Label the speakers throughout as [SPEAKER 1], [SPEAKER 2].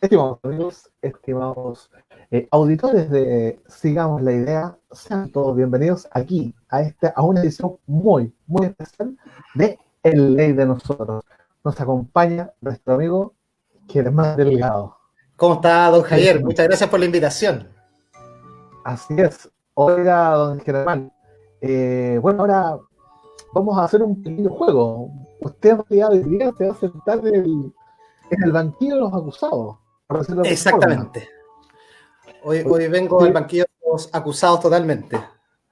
[SPEAKER 1] Estimados amigos, estimados auditores de Sigamos la Idea, sean todos bienvenidos aquí a una edición muy, muy especial de El Ley de Nosotros. Nos acompaña nuestro amigo Germán Delgado.
[SPEAKER 2] ¿Cómo está, don
[SPEAKER 1] Ahí
[SPEAKER 2] Javier?
[SPEAKER 1] está.
[SPEAKER 2] Muchas gracias por la invitación.
[SPEAKER 1] Así es. Oiga, don Germán, bueno, ahora vamos a hacer un pequeño juego. Usted en realidad hoy día se va a sentar en el banquillo de los acusados, por decirlo de alguna forma.
[SPEAKER 2] Exactamente. Hoy vengo al
[SPEAKER 1] Sí,
[SPEAKER 2] banquillo de los acusados totalmente.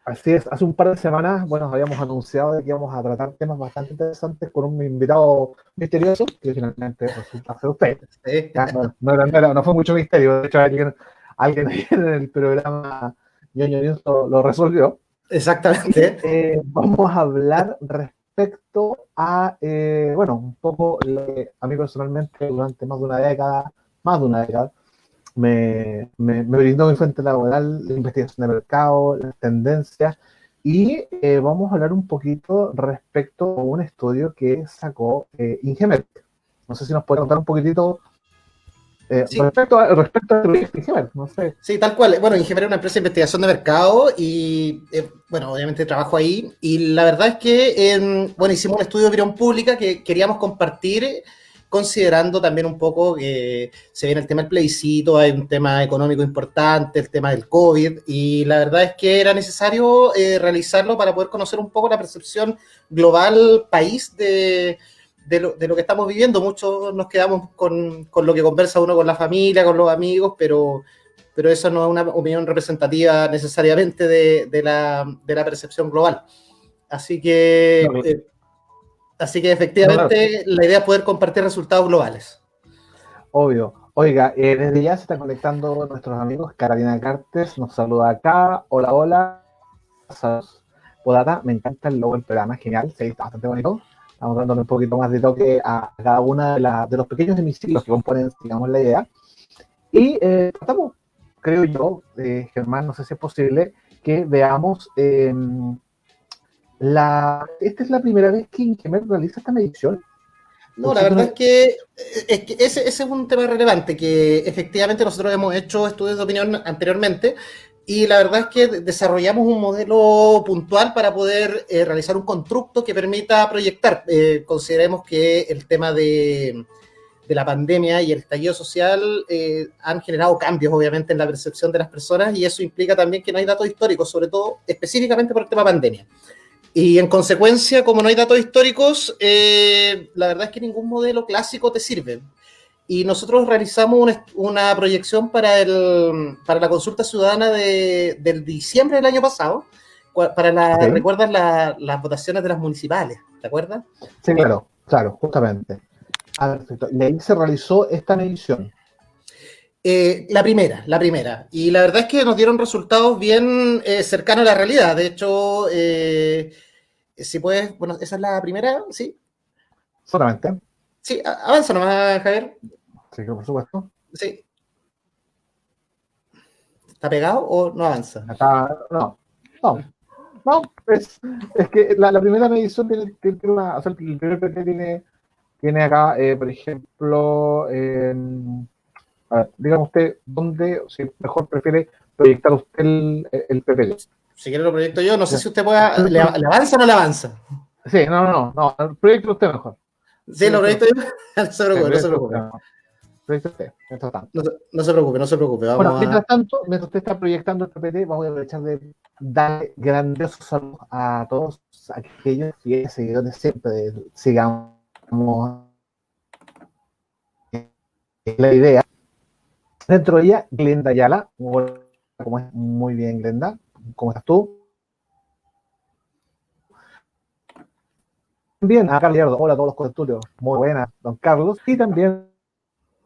[SPEAKER 1] así es, hace un par de semanas, bueno, habíamos anunciado de que íbamos a tratar temas bastante interesantes con un invitado misterioso, que finalmente resulta ser usted.
[SPEAKER 2] Sí.
[SPEAKER 1] Ya, no fue mucho misterio, de hecho alguien ahí en el programa Ñoño News lo resolvió. Y
[SPEAKER 2] Exactamente.
[SPEAKER 1] vamos a hablar respecto a, bueno, un poco, a mí personalmente durante más de una década, me brindó mi fuente laboral, la investigación de mercado, las tendencias, y vamos a hablar un poquito respecto a un estudio que sacó Ingemer. No sé si nos puede contar un poquitito
[SPEAKER 2] Sí,
[SPEAKER 1] respecto a Ingemer, no sé.
[SPEAKER 2] sí, tal cual. Bueno, Ingeniería es una empresa de investigación de mercado y, bueno, obviamente trabajo ahí. Y la verdad es que, bueno, hicimos un estudio de opinión pública que queríamos compartir, considerando también un poco que se viene el tema del plebiscito, hay un tema económico importante, el tema del COVID, y la verdad es que era necesario realizarlo para poder conocer un poco la percepción global país de lo que estamos viviendo. Muchos nos quedamos con lo que conversa uno con la familia, con los amigos, pero eso no es una opinión representativa necesariamente de la percepción global. Así
[SPEAKER 1] No,
[SPEAKER 2] que,
[SPEAKER 1] no, claro,
[SPEAKER 2] efectivamente la idea es poder compartir resultados globales.
[SPEAKER 1] obvio. Oiga, desde ya se están conectando nuestros amigos. Carolina Cartes nos saluda acá. Hola, hola. Saludos. Podata, me encanta el logo del programa, es genial, sí, está bastante bonito. Estamos dándole un poquito más de toque a cada una de los pequeños hemiciclos que componen, digamos, la idea. Y tratamos, creo yo, Germán, no sé si es posible, que veamos esta es la primera vez que Ingemer realiza esta medición.
[SPEAKER 2] No, la
[SPEAKER 1] Entonces,
[SPEAKER 2] verdad es que ese es un tema relevante, que efectivamente nosotros hemos hecho estudios de opinión anteriormente y la verdad es que desarrollamos un modelo puntual para poder realizar un constructo que permita proyectar. Consideremos que el tema de la pandemia y el estallido social han generado cambios, obviamente, en la percepción de las personas y eso implica también que no hay datos históricos, sobre todo específicamente por el tema pandemia. Y en consecuencia, como no hay datos históricos, la verdad es que ningún modelo clásico te sirve. Y nosotros realizamos una proyección para la consulta ciudadana del diciembre del año pasado,
[SPEAKER 1] ok,
[SPEAKER 2] ¿recuerdas las votaciones de las municipales? ¿Te acuerdas?
[SPEAKER 1] sí, claro, claro, justamente. Ah, perfecto. Y ahí se realizó esta medición.
[SPEAKER 2] La primera, la primera. Y la verdad es que nos dieron resultados bien cercanos a la realidad. De hecho, si puedes, bueno, esa es la primera, ¿sí?
[SPEAKER 1] Solamente,
[SPEAKER 2] Sí, avanza nomás, Javier.
[SPEAKER 1] sí, por supuesto.
[SPEAKER 2] Sí, ¿está pegado o no avanza?
[SPEAKER 1] Acá, no, no, no, es que la primera medición tiene una, o sea, el primer PT tiene acá, por ejemplo, a ver, dígame usted dónde, si mejor prefiere proyectar usted el PPT.
[SPEAKER 2] Si quiere lo proyecto yo, no sé
[SPEAKER 1] Ya.
[SPEAKER 2] si usted pueda, ¿le avanza o no le avanza?
[SPEAKER 1] Sí, no, proyecte usted mejor.
[SPEAKER 2] Sí, lo
[SPEAKER 1] Proyecte
[SPEAKER 2] proyecto
[SPEAKER 1] usted.
[SPEAKER 2] yo, no se
[SPEAKER 1] Sí,
[SPEAKER 2] preocupe, no se
[SPEAKER 1] proyecte usted
[SPEAKER 2] preocupe.
[SPEAKER 1] mejor. Proyecte usted, mientras tanto.
[SPEAKER 2] No se preocupe, no se preocupe,
[SPEAKER 1] Bueno,
[SPEAKER 2] vamos a...
[SPEAKER 1] mientras tanto, mientras usted está proyectando el PPT, vamos a aprovechar de darle grandiosos saludos a todos aquellos fieles seguidores siempre de Sigamos la Idea. Dentro de ella, Glenda Ayala. ¿Cómo es? Muy bien, Glenda. ¿Cómo estás tú? Bien, a Carlos Gallardo. Hola a todos los contertulios. Muy buenas, don Carlos. Y también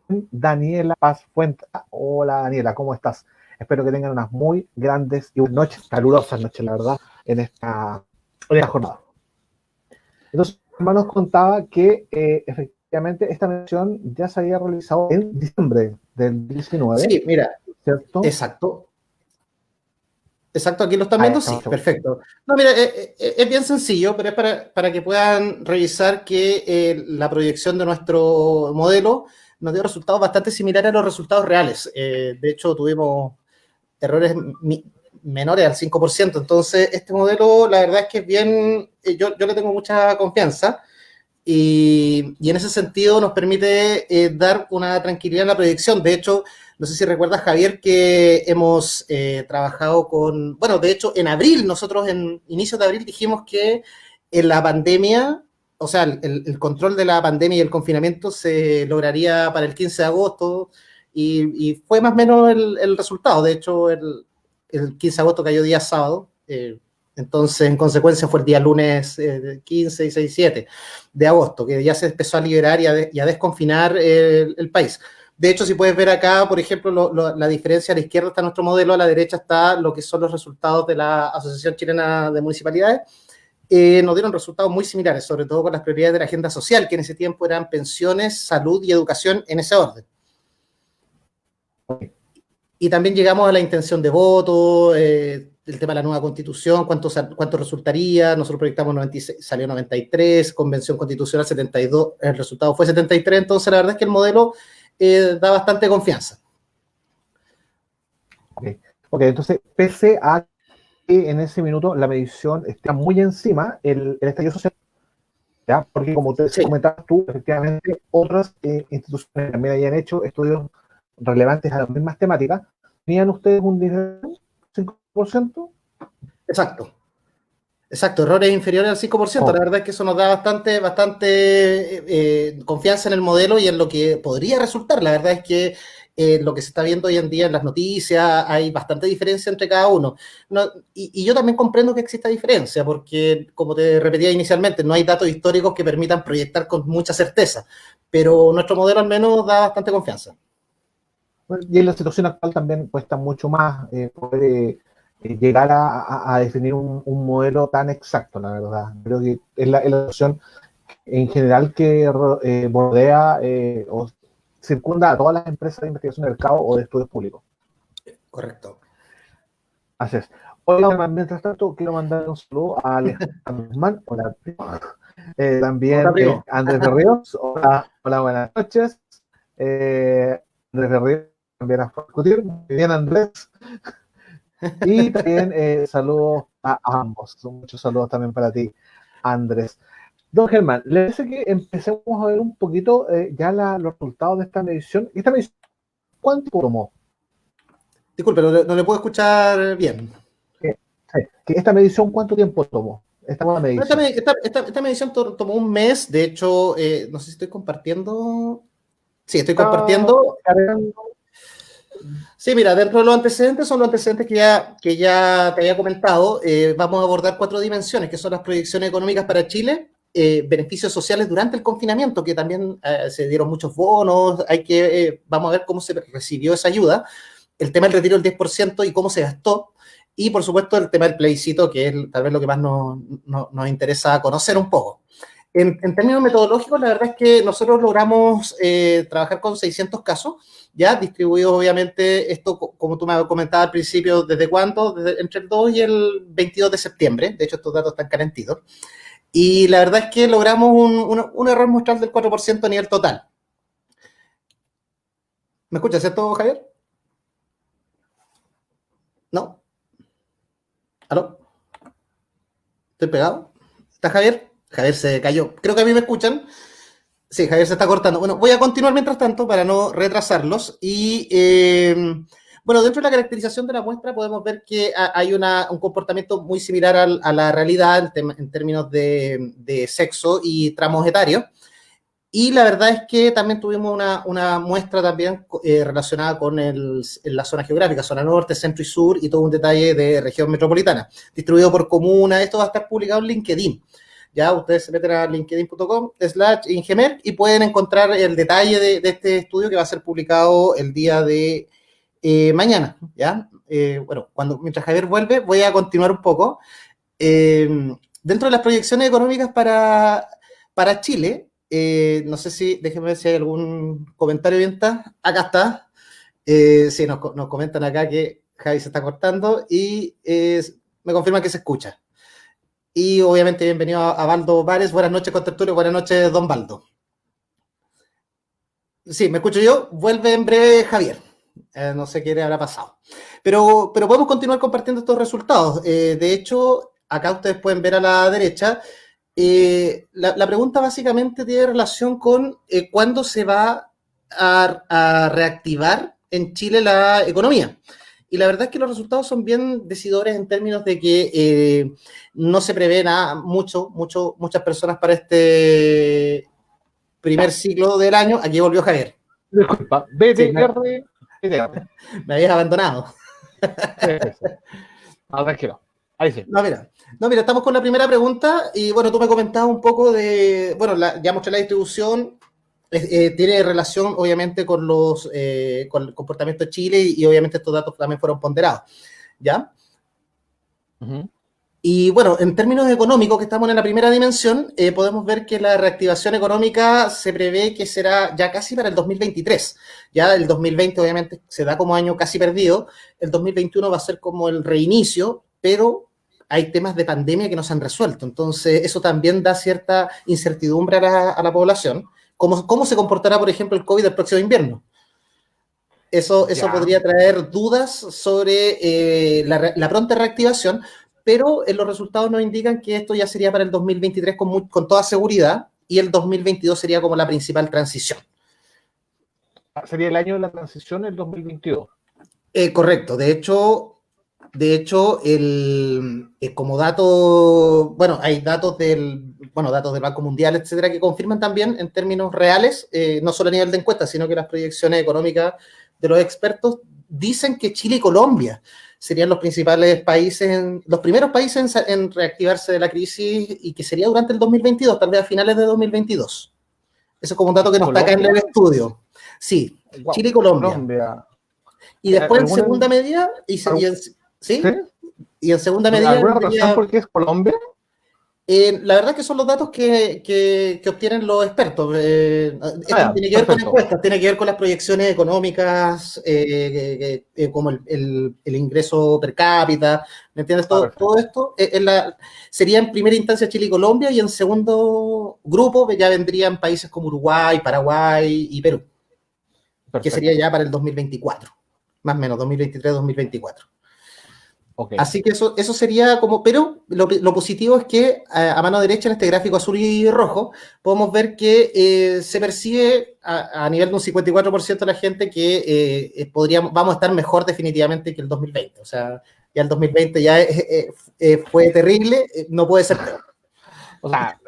[SPEAKER 1] Daniela Paz Fuente. Hola, Daniela, ¿cómo estás? Espero que tengan unas muy grandes y buenas noches, calurosas noches, la verdad, en esta jornada. Entonces, hermano nos contaba que efectivamente esta mención ya se había realizado en diciembre del 19,
[SPEAKER 2] Sí, mira,
[SPEAKER 1] ¿cierto?
[SPEAKER 2] exacto. Exacto, aquí lo están
[SPEAKER 1] Ah, ya
[SPEAKER 2] viendo,
[SPEAKER 1] estamos
[SPEAKER 2] sí,
[SPEAKER 1] seguros.
[SPEAKER 2] perfecto. No, mira, es bien sencillo, pero es para que puedan revisar que la proyección de nuestro modelo nos dio resultados bastante similares a los resultados reales. De hecho, tuvimos errores menores al 5%. Entonces, este modelo, la verdad es que es bien, yo le tengo mucha confianza. Y en ese sentido nos permite dar una tranquilidad en la proyección. De hecho, no sé si recuerdas, Javier, que hemos trabajado con, bueno, de hecho, en abril, nosotros en inicios de abril dijimos que en la pandemia, o sea, el control de la pandemia y el confinamiento se lograría para el 15 de agosto y fue más o menos el resultado. De hecho, el 15 de agosto cayó día sábado. Entonces, en consecuencia, fue el día lunes 15 y 6, 7 de agosto, que ya se empezó a liberar y a desconfinar el país. De hecho, si puedes ver acá, por ejemplo, la diferencia: a la izquierda está nuestro modelo, a la derecha está lo que son los resultados de la Asociación Chilena de Municipalidades. Nos dieron resultados muy similares, sobre todo con las prioridades de la agenda social, que en ese tiempo eran pensiones, salud y educación, en ese orden. Y también llegamos a la intención de voto, el tema de la nueva constitución, cuánto resultaría. Nosotros proyectamos 96, salió 93, convención constitucional 72, el resultado fue 73. Entonces la verdad es que el modelo da bastante confianza.
[SPEAKER 1] Ok, entonces, pese a que en ese minuto la medición está muy encima, el estallido social, ¿ya? Porque como te comentabas tú, efectivamente, otras instituciones también habían hecho estudios relevantes a las mismas temáticas. ¿Tenían ustedes un 5%?
[SPEAKER 2] Exacto, errores inferiores al 5%. La verdad es que eso nos da bastante confianza en el modelo y en lo que podría resultar. La verdad es que lo que se está viendo hoy en día en las noticias, hay bastante diferencia entre cada uno. Y yo también comprendo que exista diferencia, porque, como te repetía inicialmente, no hay datos históricos que permitan proyectar con mucha certeza, pero nuestro modelo al menos da bastante confianza.
[SPEAKER 1] Y en la situación actual también cuesta mucho más poder llegar a definir un modelo tan exacto, la verdad. Creo que es la situación en general que bordea o circunda a todas las empresas de investigación de mercado o de estudios públicos.
[SPEAKER 2] Correcto.
[SPEAKER 1] Así es. Hola, mientras tanto, quiero mandar un saludo a Alejandro Guzmán. Hola, también Andrés de Ríos. Hola, buenas noches. Andrés de Ríos también a discutir. Muy bien, Andrés. Y también saludos a ambos. Muchos saludos también para ti, Andrés. Don Germán, le parece que empecemos a ver un poquito ya los resultados de esta medición. ¿Esta medición cuánto tomó?
[SPEAKER 2] Disculpe, no le puedo escuchar bien.
[SPEAKER 1] ¿Que esta medición cuánto tiempo tomó? Esta medición.
[SPEAKER 2] Esta medición tomó un mes. De hecho, no sé si estoy compartiendo. Sí, estoy compartiendo. Sí, mira, dentro de los antecedentes son los antecedentes que ya te había comentado. Vamos a abordar 4 dimensiones, que son las proyecciones económicas para Chile, beneficios sociales durante el confinamiento, que también se dieron muchos bonos. Vamos a ver cómo se recibió esa ayuda, el tema del retiro del 10% y cómo se gastó, y por supuesto el tema del plebiscito, que es tal vez lo que más nos interesa conocer un poco. En términos metodológicos, la verdad es que nosotros logramos trabajar con 600 casos, ya distribuidos, obviamente, esto, como tú me comentabas al principio, ¿desde cuándo? Entre el 2 y el 22 de septiembre. De hecho, estos datos están calentitos. Y la verdad es que logramos un error muestral del 4% a nivel total. ¿Me escuchas, cierto, Javier? ¿No? ¿Aló? ¿Estoy pegado? ¿Está Javier? Javier se cayó. Creo que a mí me escuchan. Sí, Javier se está cortando. Bueno, voy a continuar mientras tanto para no retrasarlos. Y bueno, dentro de la caracterización de la muestra podemos ver que hay un comportamiento muy similar a la realidad en términos de sexo y tramos etarios. Y la verdad es que también tuvimos una muestra también relacionada con la zona geográfica, zona norte, centro y sur, y todo un detalle de región metropolitana, distribuido por comuna. Esto va a estar publicado en LinkedIn. Ya ustedes se meten a linkedin.com/Ingemer y pueden encontrar el detalle de este estudio, que va a ser publicado el día de mañana. ¿Ya? Bueno, mientras Javier vuelve, voy a continuar un poco. Dentro de las proyecciones económicas para Chile, no sé si, déjenme ver si hay algún comentario. Bien, está. Acá está. Sí, nos comentan acá que Javi se está cortando y me confirman que se escucha. Y obviamente bienvenido a Baldo Vares. Buenas noches, contertulio. Buenas noches, don Baldo. Sí, me escucho yo. Vuelve en breve Javier. No sé qué le habrá pasado. Pero podemos continuar compartiendo estos resultados. De hecho, acá ustedes pueden ver a la derecha. La pregunta básicamente tiene relación con cuándo se va a reactivar en Chile la economía. Y la verdad es que los resultados son bien decidores en términos de que no se prevé nada, muchas personas para este primer ciclo del año. Aquí volvió Javier.
[SPEAKER 1] Disculpa,
[SPEAKER 2] Sí,
[SPEAKER 1] BTR, BTR.
[SPEAKER 2] me habías abandonado.
[SPEAKER 1] Sí, sí, sí. No, tranquilo. Ahí sí.
[SPEAKER 2] No, mira, estamos con la primera pregunta y bueno, tú me comentabas un poco de, bueno, ya mostré la distribución, tiene relación obviamente con el comportamiento de Chile y obviamente estos datos también fueron ponderados, ¿ya?
[SPEAKER 1] Uh-huh.
[SPEAKER 2] Y bueno, en términos económicos, que estamos en la primera dimensión, podemos ver que la reactivación económica se prevé que será ya casi para el 2023. Ya el 2020 obviamente se da como año casi perdido, el 2021 va a ser como el reinicio, pero hay temas de pandemia que no se han resuelto. Entonces, eso también da cierta incertidumbre a la población. ¿Cómo se comportará, por ejemplo, el COVID el próximo invierno? Eso podría traer dudas sobre la pronta reactivación, pero los resultados nos indican que esto ya sería para el 2023 con toda seguridad y el 2022 sería como la principal transición.
[SPEAKER 1] Sería el año de la transición, el 2022.
[SPEAKER 2] Correcto, de hecho como dato, bueno, hay datos datos del Banco Mundial, etcétera, que confirman también en términos reales, no solo a nivel de encuestas, sino que las proyecciones económicas de los expertos dicen que Chile y Colombia serían los principales países, los primeros países en reactivarse de la crisis y que sería durante el 2022, tal vez a finales de 2022. Eso es como un dato que nos está acá en el estudio. Sí,
[SPEAKER 1] wow.
[SPEAKER 2] Chile y Colombia.
[SPEAKER 1] Colombia.
[SPEAKER 2] Y después en segunda medida, ¿sí? Y en segunda medida.
[SPEAKER 1] ¿Alguna razón por qué es Colombia?
[SPEAKER 2] La verdad que son los datos que obtienen los expertos. Esto tiene que ver con encuestas, tiene que ver con las proyecciones económicas, como el ingreso per cápita, ¿me entiendes? Todo esto sería en primera instancia Chile y Colombia, y en segundo grupo ya vendrían países como Uruguay, Paraguay y Perú, que sería ya para el 2024, más o menos, 2023-2024. Okay. Así que eso sería como, pero lo positivo es que a mano derecha en este gráfico azul y rojo podemos ver que se percibe a nivel de un 54% de la gente que vamos a estar mejor definitivamente que el 2020. O sea, ya el 2020 ya fue terrible, no puede ser peor.
[SPEAKER 1] O sea,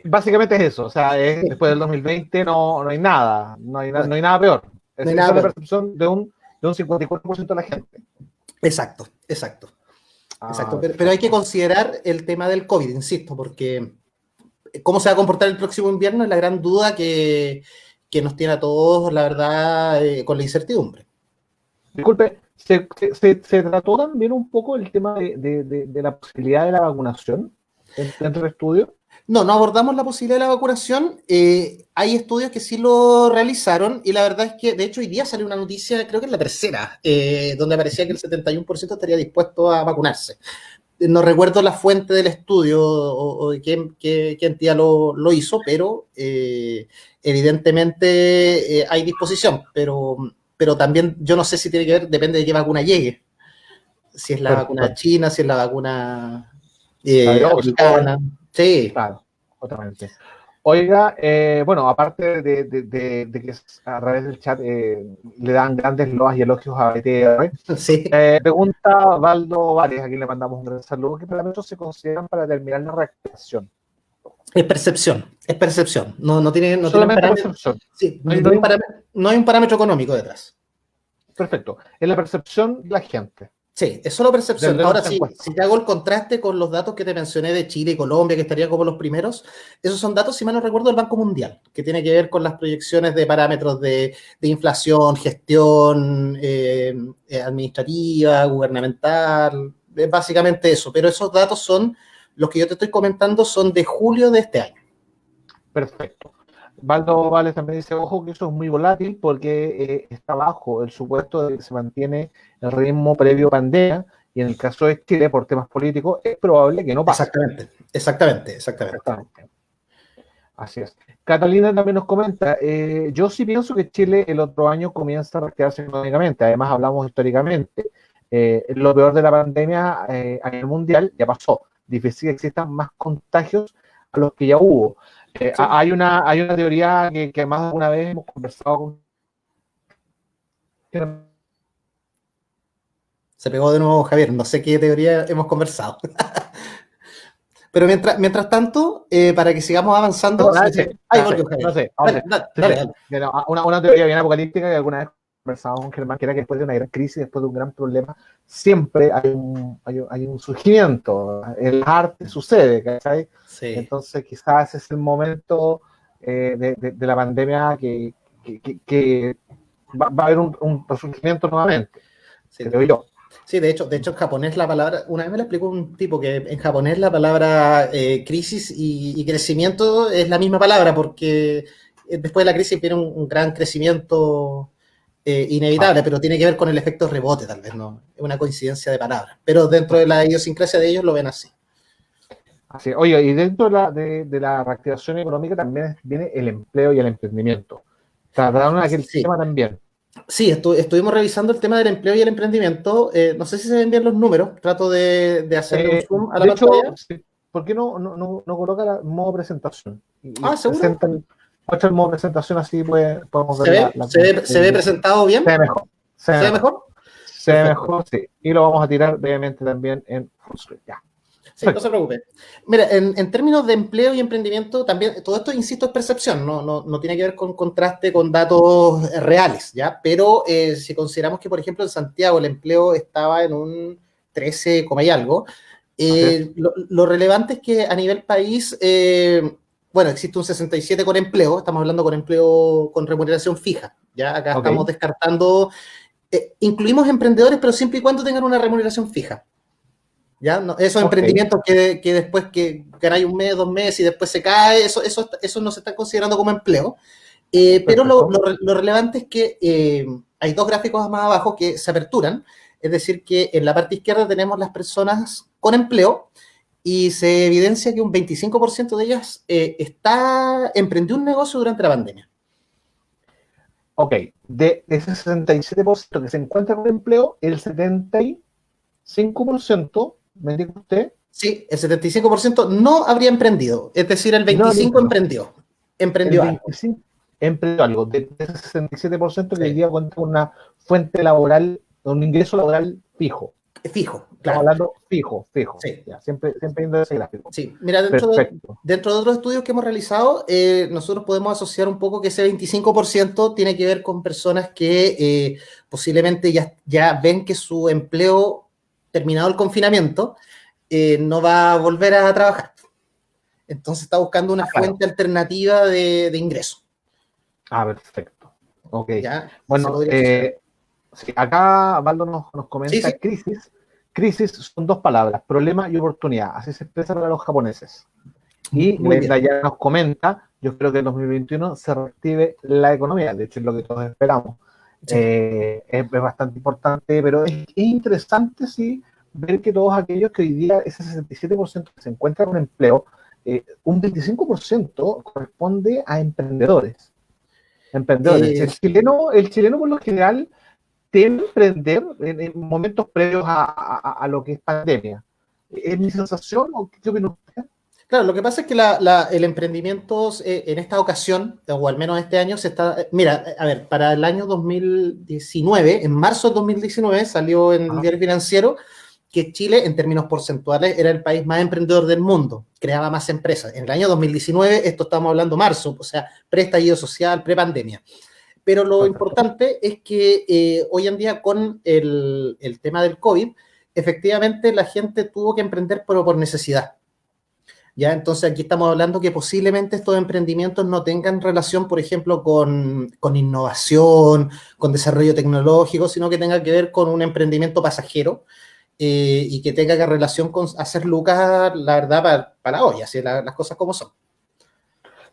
[SPEAKER 1] básicamente es eso. O sea, después del 2020 no hay nada, no hay nada peor. Esa es la percepción de un 54% de la gente.
[SPEAKER 2] Exacto. Pero hay que considerar el tema del COVID, insisto, porque cómo se va a comportar el próximo invierno es la gran duda que nos tiene a todos, la verdad, con la incertidumbre.
[SPEAKER 1] Disculpe, ¿se trató también un poco el tema de la posibilidad de la vacunación dentro del estudio?
[SPEAKER 2] No abordamos la posibilidad de la vacunación. Hay estudios que sí lo realizaron y la verdad es que, de hecho, hoy día salió una noticia, creo que es la tercera, donde aparecía que el 71% estaría dispuesto a vacunarse. No recuerdo la fuente del estudio o de qué entidad lo hizo, pero evidentemente hay disposición. Pero también yo no sé si tiene que ver, depende de qué vacuna llegue. Si es la vacuna china, si es la vacuna americana. Sí.
[SPEAKER 1] Claro, totalmente. Oiga, bueno, aparte de que a través del chat le dan grandes loas y elogios a BTR,
[SPEAKER 2] sí.
[SPEAKER 1] Pregunta Valdo Vares, aquí le mandamos un gran saludo. ¿Qué parámetros se consideran para determinar la reactivación?
[SPEAKER 2] Es percepción. No tiene
[SPEAKER 1] solamente percepción.
[SPEAKER 2] Sí, no hay un parámetro económico detrás.
[SPEAKER 1] Perfecto. Es la percepción de la gente.
[SPEAKER 2] Sí, es solo percepción. Ahora, si te hago el contraste con los datos que te mencioné de Chile y Colombia, que estarían como los primeros, esos son datos, si mal no recuerdo, del Banco Mundial, que tiene que ver con las proyecciones de parámetros de inflación, gestión administrativa, gubernamental, básicamente eso. Pero esos datos son, los que yo te estoy comentando, son de julio de este año.
[SPEAKER 1] Perfecto. Valdo Vales también dice, ojo, que eso es muy volátil porque está bajo el supuesto de que se mantiene el ritmo previo pandemia, y en el caso de Chile, por temas políticos, es probable que no pase.
[SPEAKER 2] Exactamente.
[SPEAKER 1] Así es. Catalina también nos comenta, yo sí pienso que Chile el otro año comienza a reactivarse económicamente, además hablamos históricamente. Lo peor de la pandemia a nivel mundial ya pasó, difícil que existan más contagios a los que ya hubo.
[SPEAKER 2] Sí.
[SPEAKER 1] Hay una teoría que más de una vez hemos conversado con...
[SPEAKER 2] Se pegó de nuevo Javier, no sé qué teoría hemos conversado. Pero mientras tanto, para que sigamos avanzando... Ahí volvió Javier.
[SPEAKER 1] No sé,
[SPEAKER 2] dale, dale, dale.
[SPEAKER 1] una teoría bien apocalíptica que alguna vez conversamos con Germán, que era que después de una gran crisis, después de un gran problema, siempre hay un surgimiento. El arte sucede, ¿cachai?
[SPEAKER 2] Sí.
[SPEAKER 1] Entonces quizás es el momento de la pandemia que va a haber un resurgimiento nuevamente,
[SPEAKER 2] Sí.
[SPEAKER 1] creo yo.
[SPEAKER 2] Sí, de hecho en japonés la palabra, una vez me lo explicó un tipo que en japonés la palabra crisis y crecimiento es la misma palabra porque después de la crisis viene un gran crecimiento inevitable, pero tiene que ver con el efecto rebote tal vez, ¿no? Es una coincidencia de palabras, pero dentro de la idiosincrasia de ellos lo ven así.
[SPEAKER 1] Así, oye, y dentro de la reactivación económica también viene el empleo y el emprendimiento. Trataron aquel tema también.
[SPEAKER 2] Sí, estuvimos revisando el tema del empleo y el emprendimiento. No sé si se ven bien los números. Trato de hacerle un zoom a la pantalla.
[SPEAKER 1] Sí, ¿por qué no coloca el modo presentación?
[SPEAKER 2] ¿Seguro?
[SPEAKER 1] Muestra el modo presentación, así podemos ver
[SPEAKER 2] ¿Se ve presentado bien?
[SPEAKER 1] Se ve mejor.
[SPEAKER 2] ¿Se ve mejor?
[SPEAKER 1] Se ve mejor, sí. Y lo vamos a tirar brevemente también en full screen. Ya.
[SPEAKER 2] Sí, no se preocupe. Mira, en términos de empleo y emprendimiento, también, todo esto, insisto, es percepción, no tiene que ver con contraste con datos reales, ¿ya? Pero si consideramos que, por ejemplo, en Santiago el empleo estaba en un 13, y algo, lo relevante es que a nivel país, bueno, existe un 67 con empleo, estamos hablando con empleo con remuneración fija, ¿ya? Acá estamos descartando, incluimos emprendedores, pero siempre y cuando tengan una remuneración fija. ¿Ya? No, esos emprendimientos que después que ganáis un mes, 2 meses y después se cae, eso no se está considerando como empleo. Pero lo relevante es que hay 2 gráficos más abajo que se aperturan, es decir, que en la parte izquierda tenemos las personas con empleo y se evidencia que un 25% de ellas emprendió un negocio durante la pandemia.
[SPEAKER 1] Ok, de ese 67% que se encuentra con empleo, el 75%, ¿me dice usted?
[SPEAKER 2] Sí, el 75% no habría emprendido, es decir, el 25% emprendió algo.
[SPEAKER 1] Emprendió algo, de ese 67% que hoy día cuenta con una fuente laboral, un ingreso laboral fijo.
[SPEAKER 2] Fijo, claro.
[SPEAKER 1] Estamos hablando fijo.
[SPEAKER 2] Sí.
[SPEAKER 1] Ya, siempre viendo ese gráfico.
[SPEAKER 2] Sí, mira, dentro de otros estudios que hemos realizado, nosotros podemos asociar un poco que ese 25% tiene que ver con personas que posiblemente ya ven que su empleo, terminado el confinamiento, no va a volver a trabajar. Entonces está buscando una fuente alternativa de ingreso.
[SPEAKER 1] Perfecto. Ok.
[SPEAKER 2] ¿Ya?
[SPEAKER 1] Bueno, sí, acá Valdo nos comenta crisis son 2 palabras, problema y oportunidad. Así se expresa para los japoneses. Y Glenda ya nos comenta, yo creo que en 2021 se reactive la economía, de hecho es lo que todos esperamos. Sí. Es bastante importante, pero es interesante, sí, ver que todos aquellos que hoy día, ese 67% que se encuentra con empleo, un 25% corresponde a emprendedores. El chileno por lo general debe emprender en momentos previos a lo que es pandemia. ¿Es mi sensación o qué opina usted?
[SPEAKER 2] Claro, lo que pasa es que el emprendimiento en esta ocasión, o al menos este año, se está... Mira, a ver, para el año 2019, en marzo de 2019, salió en el Diario Financiero que Chile, en términos porcentuales, era el país más emprendedor del mundo, creaba más empresas. En el año 2019, esto estamos hablando marzo, o sea, pre-estallido social, pre-pandemia. Pero lo importante es que hoy en día, con el tema del COVID, efectivamente la gente tuvo que emprender, pero por necesidad. ¿Ya? Entonces aquí estamos hablando que posiblemente estos emprendimientos no tengan relación, por ejemplo, con innovación, con desarrollo tecnológico, sino que tenga que ver con un emprendimiento pasajero y que tenga relación con hacer lucas, la verdad, para hoy, así las cosas como son.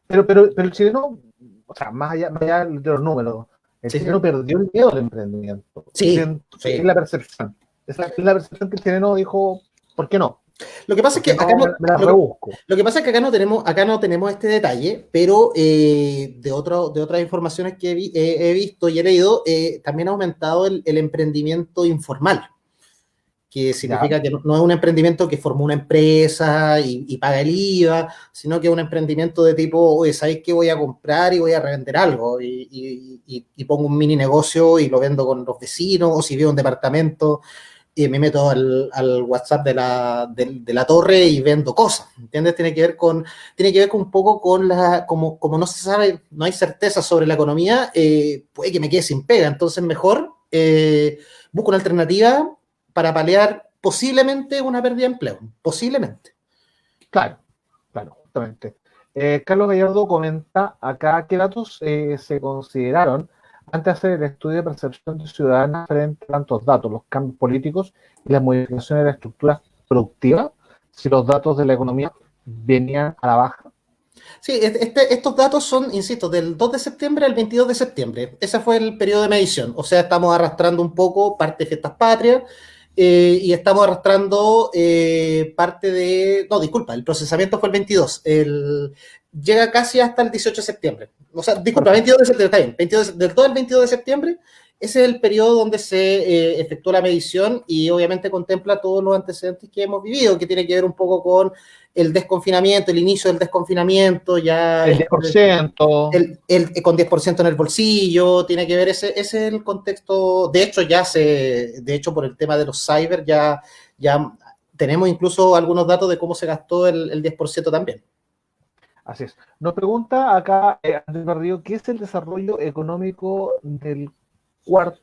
[SPEAKER 1] Pero el chileno, o sea, más allá de los números, el chileno perdió el miedo al emprendimiento.
[SPEAKER 2] Sí.
[SPEAKER 1] Es la percepción. Es la percepción que el chileno dijo, ¿por qué no?
[SPEAKER 2] Lo que pasa es que
[SPEAKER 1] Porque
[SPEAKER 2] acá
[SPEAKER 1] no
[SPEAKER 2] no,
[SPEAKER 1] me las
[SPEAKER 2] lo que,
[SPEAKER 1] rebusco.
[SPEAKER 2] lo que pasa es que acá no tenemos este detalle, pero de otras informaciones que he visto y he leído, también ha aumentado el emprendimiento informal, que
[SPEAKER 1] ¿Ya?
[SPEAKER 2] significa que no es un emprendimiento que formó una empresa y paga el IVA, sino que es un emprendimiento de tipo, oye, ¿sabéis qué voy a comprar y voy a revender algo? Y pongo un mini negocio y lo vendo con los vecinos, o si veo un departamento y me meto al WhatsApp de la torre y vendo cosas, ¿entiendes? Tiene que ver con un poco con como no se sabe, no hay certeza sobre la economía, puede que me quede sin pega, entonces mejor busco una alternativa para paliar posiblemente una pérdida de empleo, posiblemente.
[SPEAKER 1] Claro, claro, justamente. Carlos Gallardo comenta acá qué datos se consideraron antes de hacer el estudio de percepción ciudadana frente a tantos datos, los cambios políticos y las modificaciones de la estructura productiva, si los datos de la economía venían a la baja.
[SPEAKER 2] Sí, estos datos son, insisto, del 2 de septiembre al 22 de septiembre. Ese fue el periodo de medición. O sea, estamos arrastrando un poco parte de fiestas patrias y estamos arrastrando parte de... No, disculpa, el procesamiento fue el 22. Llega casi hasta el 18 de septiembre. O sea, disculpa,
[SPEAKER 1] Perfecto.
[SPEAKER 2] 22 de septiembre, está bien. Del 2 al 22 de septiembre, ese es el periodo donde se efectuó la medición y obviamente contempla todos los antecedentes que hemos vivido, que tiene que ver un poco con el desconfinamiento, el inicio del desconfinamiento, ya
[SPEAKER 1] El
[SPEAKER 2] es
[SPEAKER 1] 10%.
[SPEAKER 2] con 10% en el bolsillo, tiene que ver ese es el contexto. De hecho, de hecho, por el tema de los cyber, ya tenemos incluso algunos datos de cómo se gastó el 10% también.
[SPEAKER 1] Así es. Nos pregunta acá Andrés Barrio, ¿qué es el desarrollo económico del cuarto?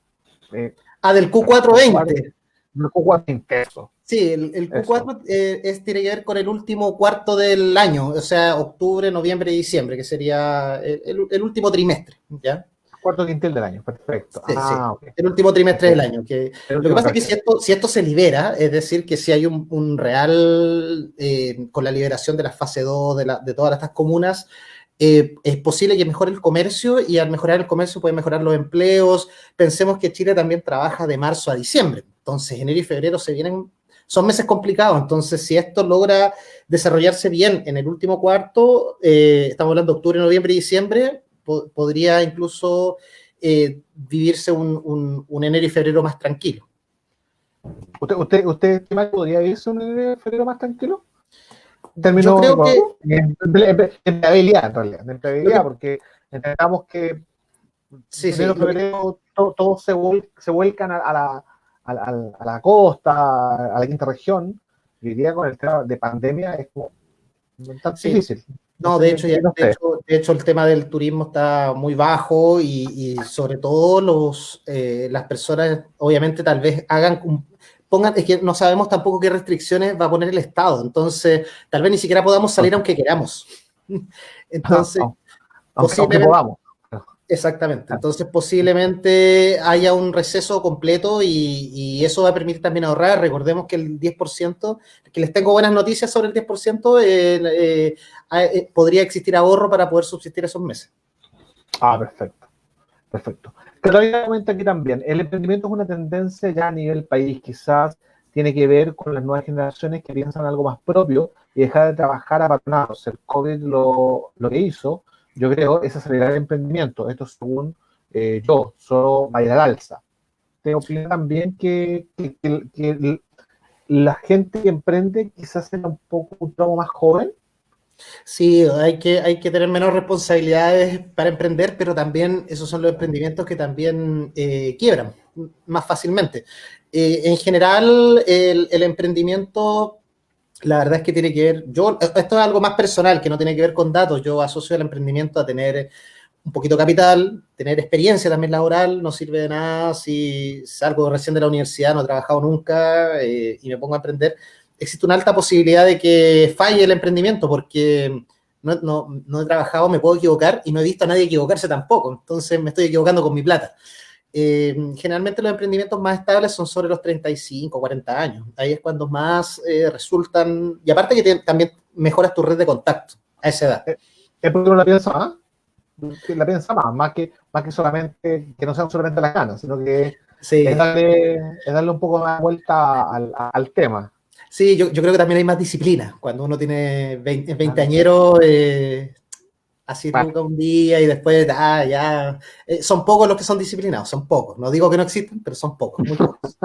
[SPEAKER 1] Eh,
[SPEAKER 2] Del
[SPEAKER 1] perfecto,
[SPEAKER 2] Q420.
[SPEAKER 1] del Q4 impreso.
[SPEAKER 2] Sí, el
[SPEAKER 1] Eso.
[SPEAKER 2] Q4 tiene que ver con el último cuarto del año, o sea, octubre, noviembre y diciembre, que sería el último trimestre, ¿ya?
[SPEAKER 1] Cuarto quintil del año, perfecto.
[SPEAKER 2] Sí, sí.
[SPEAKER 1] Ah, ok.
[SPEAKER 2] El último trimestre del
[SPEAKER 1] Ok.
[SPEAKER 2] año.
[SPEAKER 1] El
[SPEAKER 2] Lo que
[SPEAKER 1] último
[SPEAKER 2] pasa es que
[SPEAKER 1] trimestre.
[SPEAKER 2] si esto se libera, es decir, que si hay un real, con la liberación de la fase 2 de todas estas comunas, es posible que mejore el comercio y al mejorar el comercio pueden mejorar los empleos. Pensemos que Chile también trabaja de marzo a diciembre, entonces enero y febrero son meses complicados, entonces si esto logra desarrollarse bien en el último cuarto, estamos hablando de octubre, noviembre y diciembre, podría incluso vivirse un enero y febrero más tranquilo.
[SPEAKER 1] ¿Usted estima que podría irse un febrero más tranquilo?
[SPEAKER 2] Yo
[SPEAKER 1] Término
[SPEAKER 2] creo que
[SPEAKER 1] empleabilidad, en realidad, de
[SPEAKER 2] lo
[SPEAKER 1] empleabilidad,
[SPEAKER 2] que
[SPEAKER 1] porque entendamos que
[SPEAKER 2] sí, sí,
[SPEAKER 1] enero, febrero, todos se vuelcan a la costa, a la quinta región, y hoy día con el tema de pandemia es como tan
[SPEAKER 2] sí,
[SPEAKER 1] difícil. No
[SPEAKER 2] no,
[SPEAKER 1] sé qué opina usted.
[SPEAKER 2] de hecho el tema del turismo está muy bajo y sobre todo las personas, obviamente, tal vez pongan, es que no sabemos tampoco qué restricciones va a poner el Estado, entonces tal vez ni siquiera podamos salir aunque queramos. Entonces,
[SPEAKER 1] Aunque
[SPEAKER 2] posiblemente,
[SPEAKER 1] podamos.
[SPEAKER 2] exactamente, entonces posiblemente haya un receso completo y eso va a permitir también ahorrar. Recordemos que el 10%, que les tengo buenas noticias sobre el 10%, podría existir ahorro para poder subsistir esos meses.
[SPEAKER 1] Perfecto, perfecto. Pero obviamente aquí también, el emprendimiento es una tendencia ya a nivel país, quizás tiene que ver con las nuevas generaciones que piensan algo más propio y dejar de trabajar apatronados. El COVID lo que hizo, yo creo, es acelerar el emprendimiento. Esto según yo, solo va a ir al alza. ¿Te opina también que la gente que emprende quizás sea un poco un tramo más joven?
[SPEAKER 2] Sí, hay que tener menos responsabilidades para emprender, pero también esos son los emprendimientos que también quiebran más fácilmente. En general, el emprendimiento, la verdad es que tiene que ver, esto es algo más personal, que no tiene que ver con datos, yo asocio el emprendimiento a tener un poquito de capital, tener experiencia también laboral, no sirve de nada si salgo recién de la universidad, no he trabajado nunca y me pongo a emprender. Existe una alta posibilidad de que falle el emprendimiento porque no he trabajado, me puedo equivocar y no he visto a nadie equivocarse tampoco, entonces me estoy equivocando con mi plata. Generalmente los emprendimientos más estables son sobre los 35, 40 años. Ahí es cuando más resultan, y aparte que también mejoras tu red de contacto a esa edad.
[SPEAKER 1] Es porque uno la piensa más, que la piensa más que solamente, que no sean solamente las ganas, sino que
[SPEAKER 2] Sí,
[SPEAKER 1] es darle un poco más vuelta al tema.
[SPEAKER 2] Sí, yo creo que también hay más disciplina. Cuando uno tiene 20 añeros, así
[SPEAKER 1] Vale.
[SPEAKER 2] educa un día y después, ya. Son pocos los que son disciplinados, son pocos. No digo que no existen, pero son pocos, muy pocos.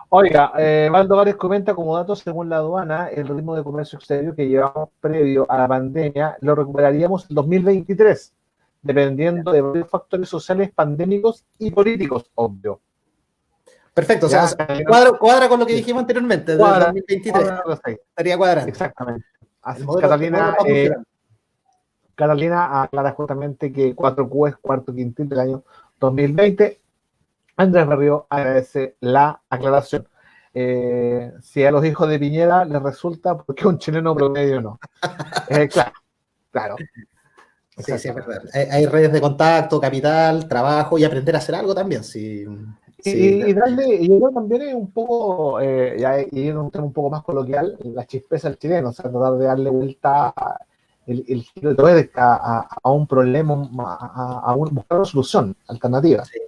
[SPEAKER 1] Oiga, Valdo Vares comenta como datos, según la aduana, el ritmo de comercio exterior que llevamos previo a la pandemia lo recuperaríamos en 2023, dependiendo de varios factores sociales, pandémicos y políticos, obvio.
[SPEAKER 2] Perfecto, o
[SPEAKER 1] Ya,
[SPEAKER 2] sea, cuadra con lo que dijimos anteriormente, del
[SPEAKER 1] cuadra,
[SPEAKER 2] 2023.
[SPEAKER 1] cuadra lo que hay.
[SPEAKER 2] Estaría cuadrando.
[SPEAKER 1] Exactamente.
[SPEAKER 2] El
[SPEAKER 1] Así,
[SPEAKER 2] modelo está funcionando.
[SPEAKER 1] Catalina aclara justamente que 4Q es cuarto quintil del año 2020. Andrés Berrío agradece la aclaración. Si a los hijos de Piñera les resulta, ¿por qué un chileno promedio no? Claro, claro,
[SPEAKER 2] Sí, sí, es verdad.
[SPEAKER 1] exactamente.
[SPEAKER 2] Hay redes de contacto, capital, trabajo y aprender a hacer algo también. Sí, sí,
[SPEAKER 1] Y darle, y yo creo también es un poco, ya y en un tema un poco más coloquial, la chispeza al chileno, o sea, tratar de darle vuelta el giro de tuerca a un problema, buscar una solución alternativa.
[SPEAKER 2] sí.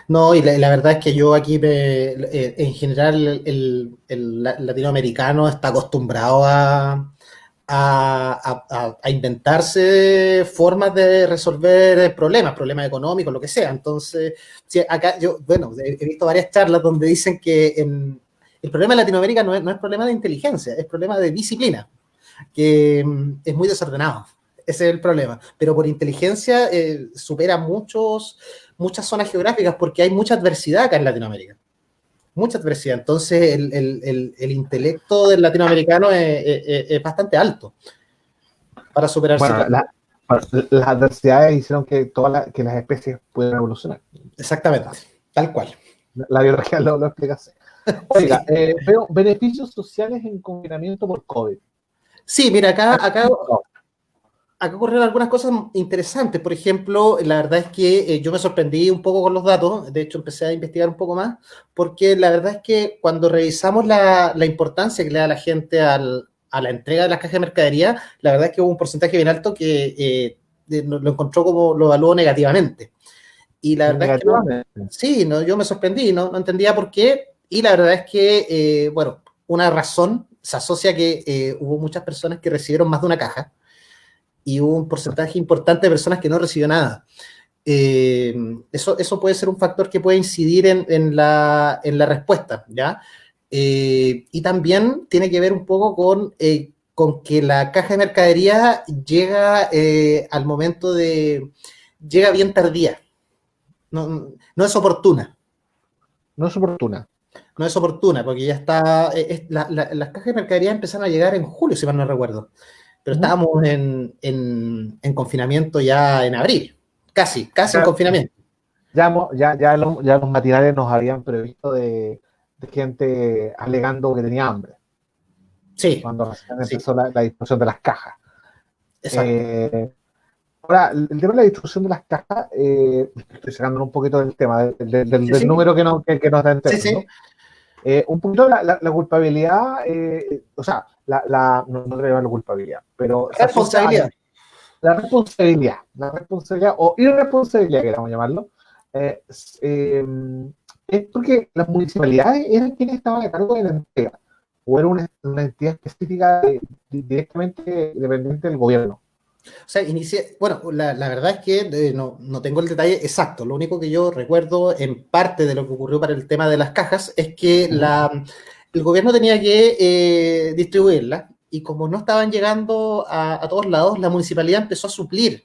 [SPEAKER 2] No, y la verdad es que yo aquí, en general, el latinoamericano está acostumbrado a inventarse formas de resolver problemas económicos, lo que sea. Entonces, sí, acá yo, bueno, he visto varias charlas donde dicen que el problema en Latinoamérica no es problema de inteligencia, es problema de disciplina, que es muy desordenado. Ese es el problema. Pero por inteligencia supera muchas zonas geográficas porque hay mucha adversidad acá en Latinoamérica. Mucha adversidad. Entonces, el intelecto del latinoamericano es bastante alto para superar
[SPEAKER 1] Bueno,
[SPEAKER 2] situaciones.
[SPEAKER 1] las adversidades hicieron que las especies pudieran evolucionar.
[SPEAKER 2] Exactamente, tal cual.
[SPEAKER 1] La biología lo explica así. Oiga,
[SPEAKER 2] Sí.
[SPEAKER 1] veo beneficios sociales en confinamiento por COVID.
[SPEAKER 2] Sí, mira,
[SPEAKER 1] No.
[SPEAKER 2] acá ocurrieron algunas cosas interesantes. Por ejemplo, la verdad es que yo me sorprendí un poco con los datos. De hecho, empecé a investigar un poco más, porque la verdad es que cuando revisamos la importancia que le da la gente a la entrega de las cajas de mercadería, la verdad es que hubo un porcentaje bien alto que lo encontró como lo evaluó negativamente. Y la verdad es que no,
[SPEAKER 1] Negativamente.
[SPEAKER 2] sí, no, yo me sorprendí, no entendía por qué. Y la verdad es que, bueno, una razón se asocia a que hubo muchas personas que recibieron más de una caja y hubo un porcentaje importante de personas que no recibió nada. Eso puede ser un factor que puede incidir en la respuesta, ¿ya? Y también tiene que ver un poco con que la caja de mercadería llega al momento llega bien tardía, no es oportuna.
[SPEAKER 1] No es oportuna.
[SPEAKER 2] No es oportuna, porque ya está. Las cajas de mercadería empezaron a llegar en julio, si mal no recuerdo. Pero
[SPEAKER 1] Ujú.
[SPEAKER 2] estábamos en confinamiento ya en abril. Casi en
[SPEAKER 1] Ya,
[SPEAKER 2] confinamiento.
[SPEAKER 1] ya los matinales nos habían previsto de gente alegando que tenía hambre
[SPEAKER 2] Sí,
[SPEAKER 1] cuando recién
[SPEAKER 2] sí,
[SPEAKER 1] empezó la distribución de las cajas.
[SPEAKER 2] exacto.
[SPEAKER 1] Eh, Ahora, el tema de la distribución de las cajas, estoy sacando un poquito del tema,
[SPEAKER 2] Sí,
[SPEAKER 1] del
[SPEAKER 2] sí,
[SPEAKER 1] número que nos está
[SPEAKER 2] sí,
[SPEAKER 1] entregando.
[SPEAKER 2] sí.
[SPEAKER 1] Un poquito la culpabilidad, o sea, no creo la culpabilidad, pero se asocia a
[SPEAKER 2] Responsabilidad.
[SPEAKER 1] la responsabilidad o irresponsabilidad, queramos llamarlo, es, es porque las municipalidades eran quienes estaban a cargo de la entrega, o era una entidad específica directamente dependiente del gobierno.
[SPEAKER 2] O sea, bueno, la verdad es que no tengo el detalle exacto. Lo único que yo recuerdo en parte de lo que ocurrió para el tema de las cajas es que
[SPEAKER 1] Ujú.
[SPEAKER 2] el gobierno tenía que distribuirlas y como no estaban llegando a todos lados, la municipalidad empezó a suplir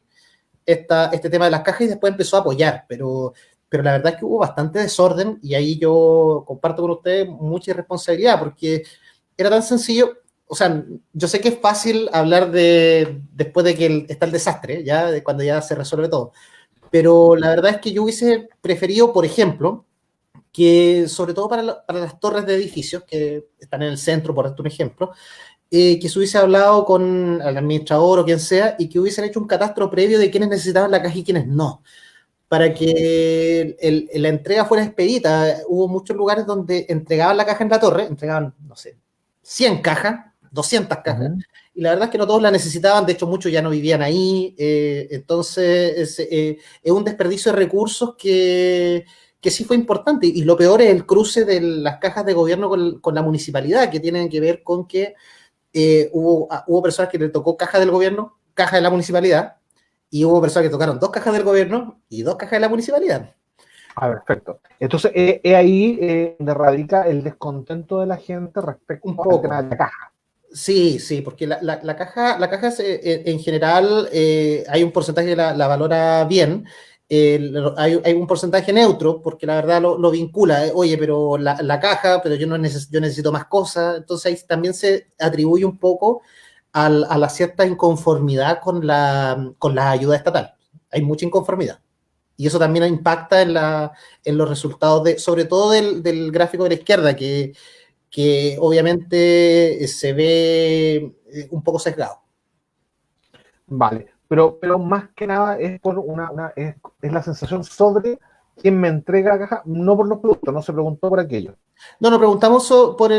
[SPEAKER 2] este tema de las cajas y después empezó a apoyar, pero la verdad es que hubo bastante desorden y ahí yo comparto con ustedes mucha irresponsabilidad porque era tan sencillo, o sea, yo sé que es fácil hablar después de que está el desastre, ya de cuando ya se resuelve todo, pero la verdad es que yo hubiese preferido, por ejemplo, que sobre todo para las torres de edificios que están en el centro, por darte un ejemplo, que se hubiese hablado con el administrador o quien sea y que hubiesen hecho un catastro previo de quiénes necesitaban la caja y quiénes no, para que la entrega fuera expedita. Hubo muchos lugares donde entregaban la caja en la torre, entregaban, no sé, 100 cajas, 200 cajas,
[SPEAKER 1] Ujú.
[SPEAKER 2] y la verdad es que no todos la necesitaban, de hecho muchos ya no vivían ahí, entonces es un desperdicio de recursos que sí fue importante. Y lo peor es el cruce de las cajas de gobierno con la municipalidad, que tienen que ver con que hubo personas que le tocó caja del gobierno, caja de la municipalidad, y hubo personas que tocaron 2 cajas del gobierno y 2 cajas de la municipalidad.
[SPEAKER 1] Ah, perfecto. Entonces, es ahí donde radica el descontento de la gente respecto
[SPEAKER 2] Un
[SPEAKER 1] al tema
[SPEAKER 2] poco.
[SPEAKER 1] de la caja.
[SPEAKER 2] Sí, sí, porque la caja en general hay un porcentaje que la valora bien, hay un porcentaje neutro porque la verdad lo vincula, oye, pero la caja, pero yo, no yo necesito más cosas, entonces ahí también se atribuye un poco a la cierta inconformidad con la ayuda estatal. Hay mucha inconformidad. Y eso también impacta en los resultados, sobre todo del gráfico de la izquierda, que obviamente se ve un poco sesgado.
[SPEAKER 1] Vale, pero más que nada es por es la sensación sobre quién me entrega la caja, no por los productos, no se preguntó por aquello.
[SPEAKER 2] No, nos preguntamos por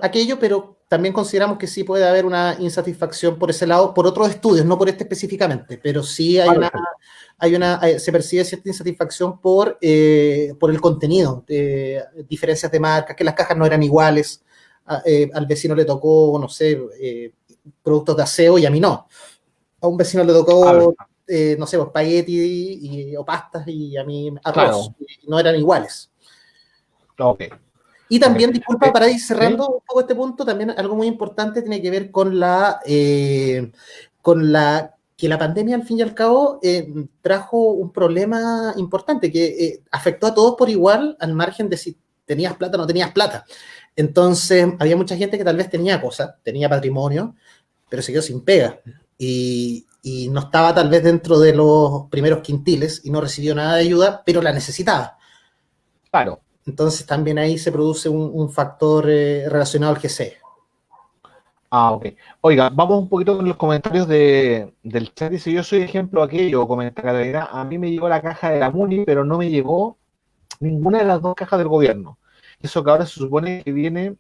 [SPEAKER 2] aquello, pero también consideramos que sí puede haber una insatisfacción por ese lado, por otros estudios, no por este específicamente, pero sí se percibe cierta insatisfacción por el contenido, diferencias de marcas, que las cajas no eran iguales, al vecino le tocó, no sé, productos de aseo y a mí no. A un vecino le tocó, no sé, espagueti o pastas y a mí arroz,
[SPEAKER 1] Claro.
[SPEAKER 2] y no eran iguales.
[SPEAKER 1] Ok.
[SPEAKER 2] Y también,
[SPEAKER 1] Okay.
[SPEAKER 2] disculpa, para ir cerrando
[SPEAKER 1] ¿Sí?
[SPEAKER 2] un poco este punto, también algo muy importante tiene que ver que la pandemia, al fin y al cabo, trajo un problema importante que afectó a todos por igual, al margen de si tenías plata o no tenías plata. Entonces, había mucha gente que tal vez tenía cosas, tenía patrimonio, pero se quedó sin pega. Y no estaba tal vez dentro de los primeros quintiles y no recibió nada de ayuda, pero la necesitaba.
[SPEAKER 1] Claro.
[SPEAKER 2] Entonces también ahí se produce un factor relacionado al GC.
[SPEAKER 1] Ah, ok. Oiga, vamos un poquito con los comentarios del chat. Dice, yo soy ejemplo de aquello, comenta Catalina. A mí me llegó la caja de la MUNI, pero no me llegó ninguna de las 2 cajas del gobierno. Eso que ahora se supone que viene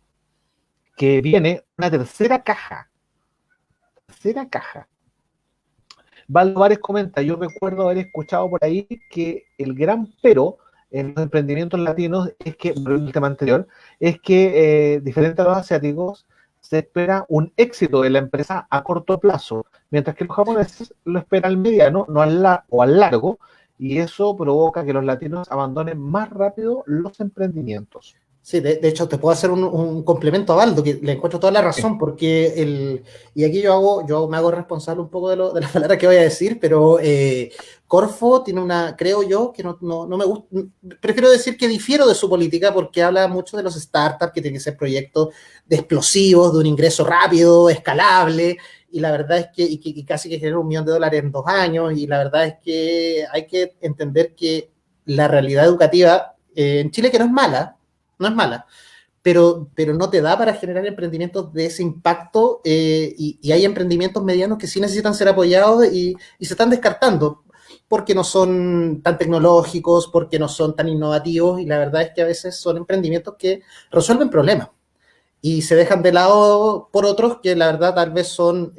[SPEAKER 1] una tercera caja. Tercera caja. Valvares comenta, yo recuerdo haber escuchado por ahí que el gran pero en los emprendimientos latinos es que, por el tema anterior, es que diferente a los asiáticos, se espera un éxito de la empresa a corto plazo, mientras que los japoneses lo esperan al mediano, no o al largo, y eso provoca que los latinos abandonen más rápido los emprendimientos.
[SPEAKER 2] Sí, de hecho te puedo hacer un complemento a Baldo, que le encuentro toda la razón, porque y aquí yo me hago responsable un poco de las palabras que voy a decir, pero Corfo tiene creo yo, que no me gusta, prefiero decir que difiero de su política porque habla mucho de los startups, que tienen que ser proyectos de explosivos, de un ingreso rápido, escalable, y la verdad es que casi que genera $1.000.000 en 2 años, y la verdad es que hay que entender que la realidad educativa en Chile, que no es mala, pero no te da para generar emprendimientos de ese impacto y hay emprendimientos medianos que sí necesitan ser apoyados y se están descartando porque no son tan tecnológicos, porque no son tan innovativos y la verdad es que a veces son emprendimientos que resuelven problemas y se dejan de lado por otros que la verdad tal vez son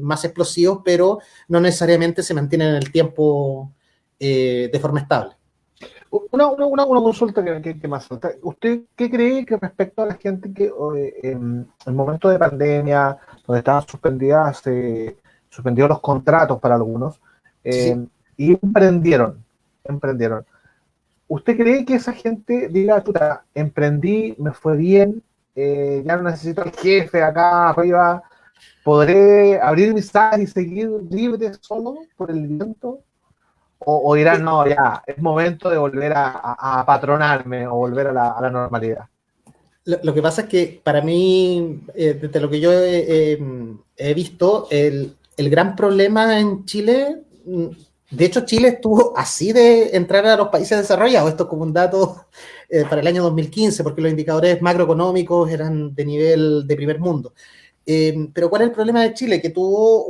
[SPEAKER 2] más explosivos, pero no necesariamente se mantienen en el tiempo de forma estable.
[SPEAKER 1] Una consulta que más falta. ¿Usted qué cree que respecto a la gente que en el momento de pandemia, donde estaban suspendidos los contratos para algunos,
[SPEAKER 2] Sí, sí.
[SPEAKER 1] y emprendieron? ¿Usted cree que esa gente diga, puta, emprendí, me fue bien, ya no necesito al jefe acá arriba, podré abrir mis alas y seguir libre solo por el viento? O dirán, no, ya, es momento de volver a patronarme o volver a la normalidad.
[SPEAKER 2] Lo que pasa es que para mí, desde lo que yo he visto, el gran problema en Chile, de hecho Chile estuvo así de entrar a los países desarrollados, esto es como un dato para el año 2015, porque los indicadores macroeconómicos eran de nivel de primer mundo. Pero ¿cuál es el problema de Chile? Que tuvo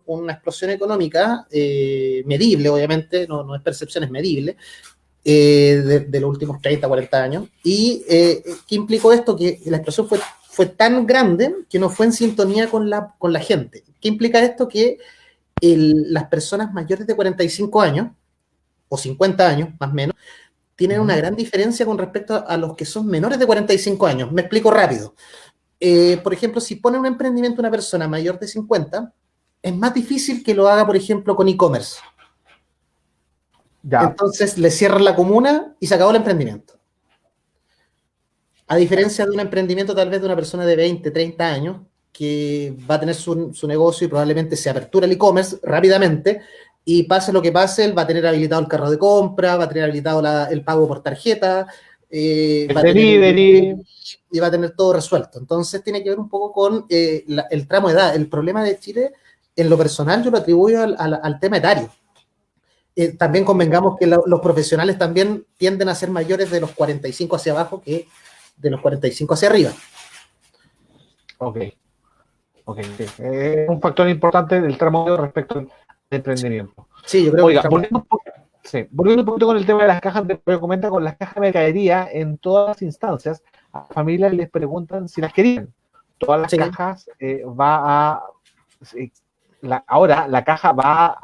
[SPEAKER 2] una explosión económica medible, obviamente, no es percepción, es medible, de los últimos 30, 40 años. ¿Y qué implicó esto? Que la explosión fue tan grande que no fue en sintonía con la gente. ¿Qué implica esto? Que las personas mayores de 45 años, o 50 años más o menos, tienen una gran diferencia con respecto a los que son menores de 45 años. Me explico rápido. Por ejemplo, si pone un emprendimiento una persona mayor de 50, es más difícil que lo haga, por ejemplo, con e-commerce.
[SPEAKER 1] Ya.
[SPEAKER 2] Entonces le cierran la comuna y se acabó el emprendimiento. A diferencia de un emprendimiento tal vez de una persona de 20, 30 años, que va a tener su negocio y probablemente se apertura el e-commerce rápidamente y pase lo que pase, él va a tener habilitado el carro de compra, va a tener habilitado el pago por tarjeta,
[SPEAKER 1] El
[SPEAKER 2] va a
[SPEAKER 1] delivery.
[SPEAKER 2] y va a tener todo resuelto. Entonces tiene que ver un poco con el tramo de edad. El problema de Chile, en lo personal, yo lo atribuyo al tema etario. También convengamos que los profesionales también tienden a ser mayores de los 45 hacia abajo que de los 45 hacia arriba.
[SPEAKER 1] Ok, sí. Es un factor importante del tramo medio respecto al emprendimiento.
[SPEAKER 2] Sí, yo creo
[SPEAKER 1] Oiga,
[SPEAKER 2] que...
[SPEAKER 1] volviendo un poquito con el tema de las cajas, pero comenta con las cajas de mercadería, en todas las instancias, a las familias les preguntan si las querían. Todas las cajas va a... ahora la caja va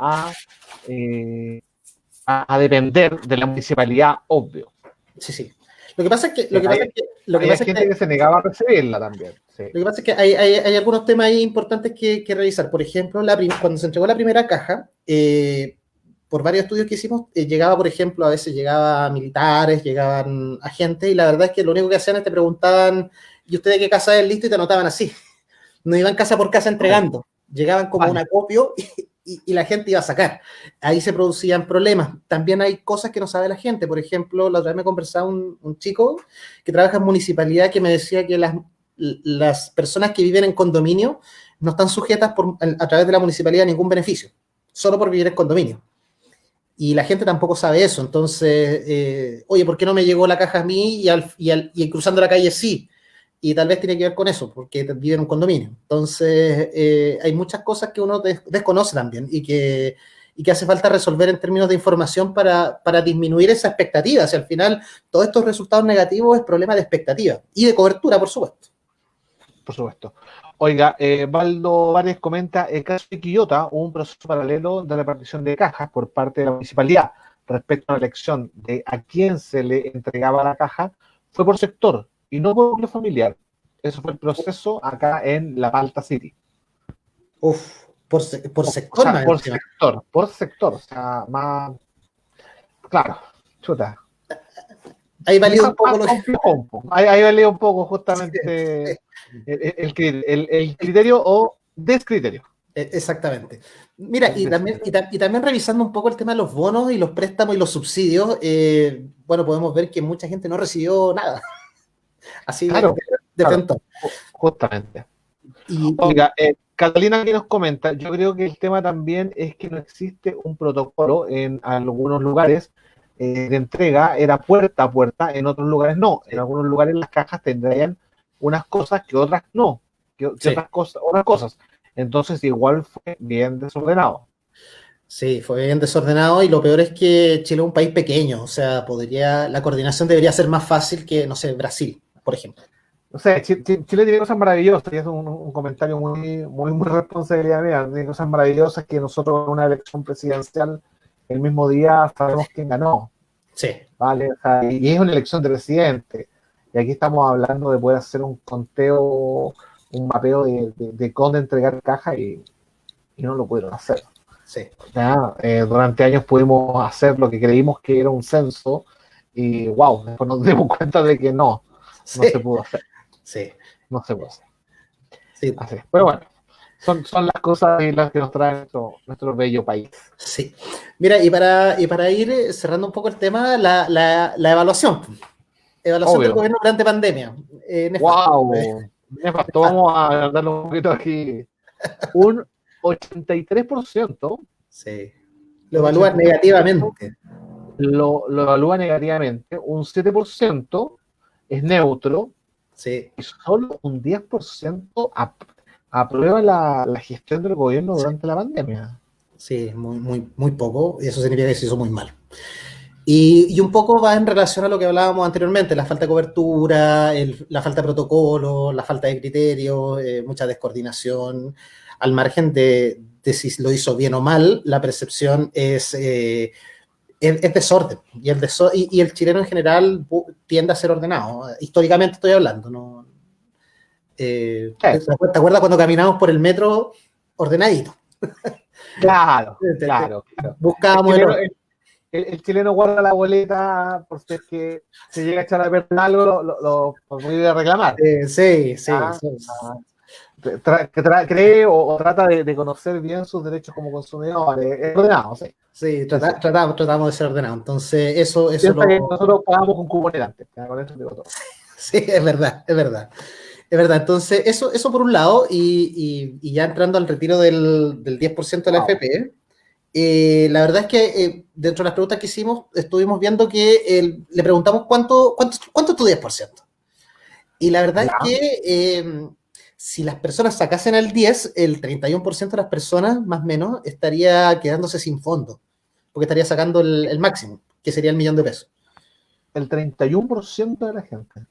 [SPEAKER 1] a depender de la municipalidad, obvio.
[SPEAKER 2] Sí. Lo que pasa es que...
[SPEAKER 1] Hay gente que se negaba a recibirla también. Sí.
[SPEAKER 2] Lo que pasa es que hay algunos temas ahí importantes que revisar. Por ejemplo, cuando se entregó la primera caja, por varios estudios que hicimos, llegaba, por ejemplo, a veces llegaban militares, llegaban agentes, y la verdad es que lo único que hacían es te preguntaban, ¿y usted de qué casa es? Listo, y te anotaban así. No iban casa por casa entregando. Llegaban como un acopio y la gente iba a sacar. Ahí se producían problemas. También hay cosas que no sabe la gente. Por ejemplo, la otra vez me conversaba un chico que trabaja en municipalidad que me decía que las personas que viven en condominio no están sujetas a través de la municipalidad a ningún beneficio, solo por vivir en condominio. Y la gente tampoco sabe eso. Entonces, oye, ¿por qué no me llegó la caja a mí y cruzando la calle sí? Y tal vez tiene que ver con eso, porque vive en un condominio. Entonces, hay muchas cosas que uno desconoce también y que hace falta resolver en términos de información para disminuir esa expectativa. Si al final todos estos resultados negativos es problema de expectativa y de cobertura, por supuesto.
[SPEAKER 1] Por supuesto. Oiga, Valdo Vares comenta, el caso de Quillota, hubo un proceso paralelo de repartición de cajas por parte de la municipalidad respecto a la elección de a quién se le entregaba la caja, fue por sector y no por núcleo familiar. Eso fue el proceso acá en La Palta City.
[SPEAKER 2] Uf, por sector,
[SPEAKER 1] o sea, por sector, o sea, más... Claro, chuta.
[SPEAKER 2] Ahí valió un poco
[SPEAKER 1] ahí valió un poco justamente el criterio o descriterio.
[SPEAKER 2] Exactamente. Mira, y también revisando un poco el tema de los bonos y los préstamos y los subsidios, bueno, podemos ver que mucha gente no recibió nada. Así
[SPEAKER 1] claro,
[SPEAKER 2] de frente.
[SPEAKER 1] Justamente. Oiga, Catalina que nos comenta, yo creo que el tema también es que no existe un protocolo en algunos lugares de entrega, era puerta a puerta, en otros lugares no. En algunos lugares las cajas tendrían unas cosas que otras no, que otras cosas. Entonces igual fue bien desordenado.
[SPEAKER 2] Sí, fue bien desordenado y lo peor es que Chile es un país pequeño, o sea, la coordinación debería ser más fácil que, no sé, Brasil, por ejemplo.
[SPEAKER 1] O sea, Chile tiene cosas maravillosas, y es un comentario muy responsabilidad mía, tiene cosas maravillosas que nosotros en una elección presidencial el mismo día sabemos quién ganó.
[SPEAKER 2] Sí.
[SPEAKER 1] ¿Vale? O sea, y es una elección de presidente. Y aquí estamos hablando de poder hacer un conteo, un mapeo de dónde entregar caja y no lo pudieron hacer.
[SPEAKER 2] Sí.
[SPEAKER 1] ¿Ya? Durante años pudimos hacer lo que creímos que era un censo y wow, después nos dimos cuenta de que no se pudo hacer.
[SPEAKER 2] Sí.
[SPEAKER 1] No se pudo hacer.
[SPEAKER 2] Sí.
[SPEAKER 1] Así. Pero bueno, son las cosas y las que nos trae nuestro bello país.
[SPEAKER 2] Sí. Mira, y para ir cerrando un poco el tema, la evaluación. Evaluación del gobierno durante pandemia.
[SPEAKER 1] ¡Wow! Nefasto. Vamos a darle un poquito aquí. Un 83%.
[SPEAKER 2] Sí. Lo evalúa negativamente.
[SPEAKER 1] Lo evalúa negativamente. Un 7% es neutro.
[SPEAKER 2] Sí.
[SPEAKER 1] Y solo un 10% aprueba la gestión del gobierno durante la pandemia.
[SPEAKER 2] Sí, muy poco. Y eso significa que se hizo muy mal. Y un poco va en relación a lo que hablábamos anteriormente, la falta de cobertura, la falta de protocolo, la falta de criterio, mucha descoordinación. Al margen de si lo hizo bien o mal, la percepción es es desorden. Y el chileno en general tiende a ser ordenado. Históricamente estoy hablando, ¿no? ¿Te acuerdas cuando caminamos por el metro ordenadito?
[SPEAKER 1] Claro, claro.
[SPEAKER 2] Buscábamos
[SPEAKER 1] el chileno guarda la boleta por si es que se llega a echar a perder algo, lo puede reclamar.
[SPEAKER 2] Sí.
[SPEAKER 1] Cree o trata de conocer bien sus derechos como consumidor. Es ordenado, sí.
[SPEAKER 2] Sí, tratamos de ser ordenados. Entonces, eso
[SPEAKER 1] que nosotros pagamos con cupones antes. Con eso digo todo.
[SPEAKER 2] Sí, es verdad. Es verdad, entonces eso por un lado, y ya entrando al retiro del 10% de la FP, la verdad es que dentro de las preguntas que hicimos, estuvimos viendo que le preguntamos cuánto es tu 10%. Y la verdad es que si las personas sacasen el 10, el 31% de las personas, más o menos, estaría quedándose sin fondo, porque estaría sacando el máximo, que sería el $1.000.000.
[SPEAKER 1] El 31% de la gente.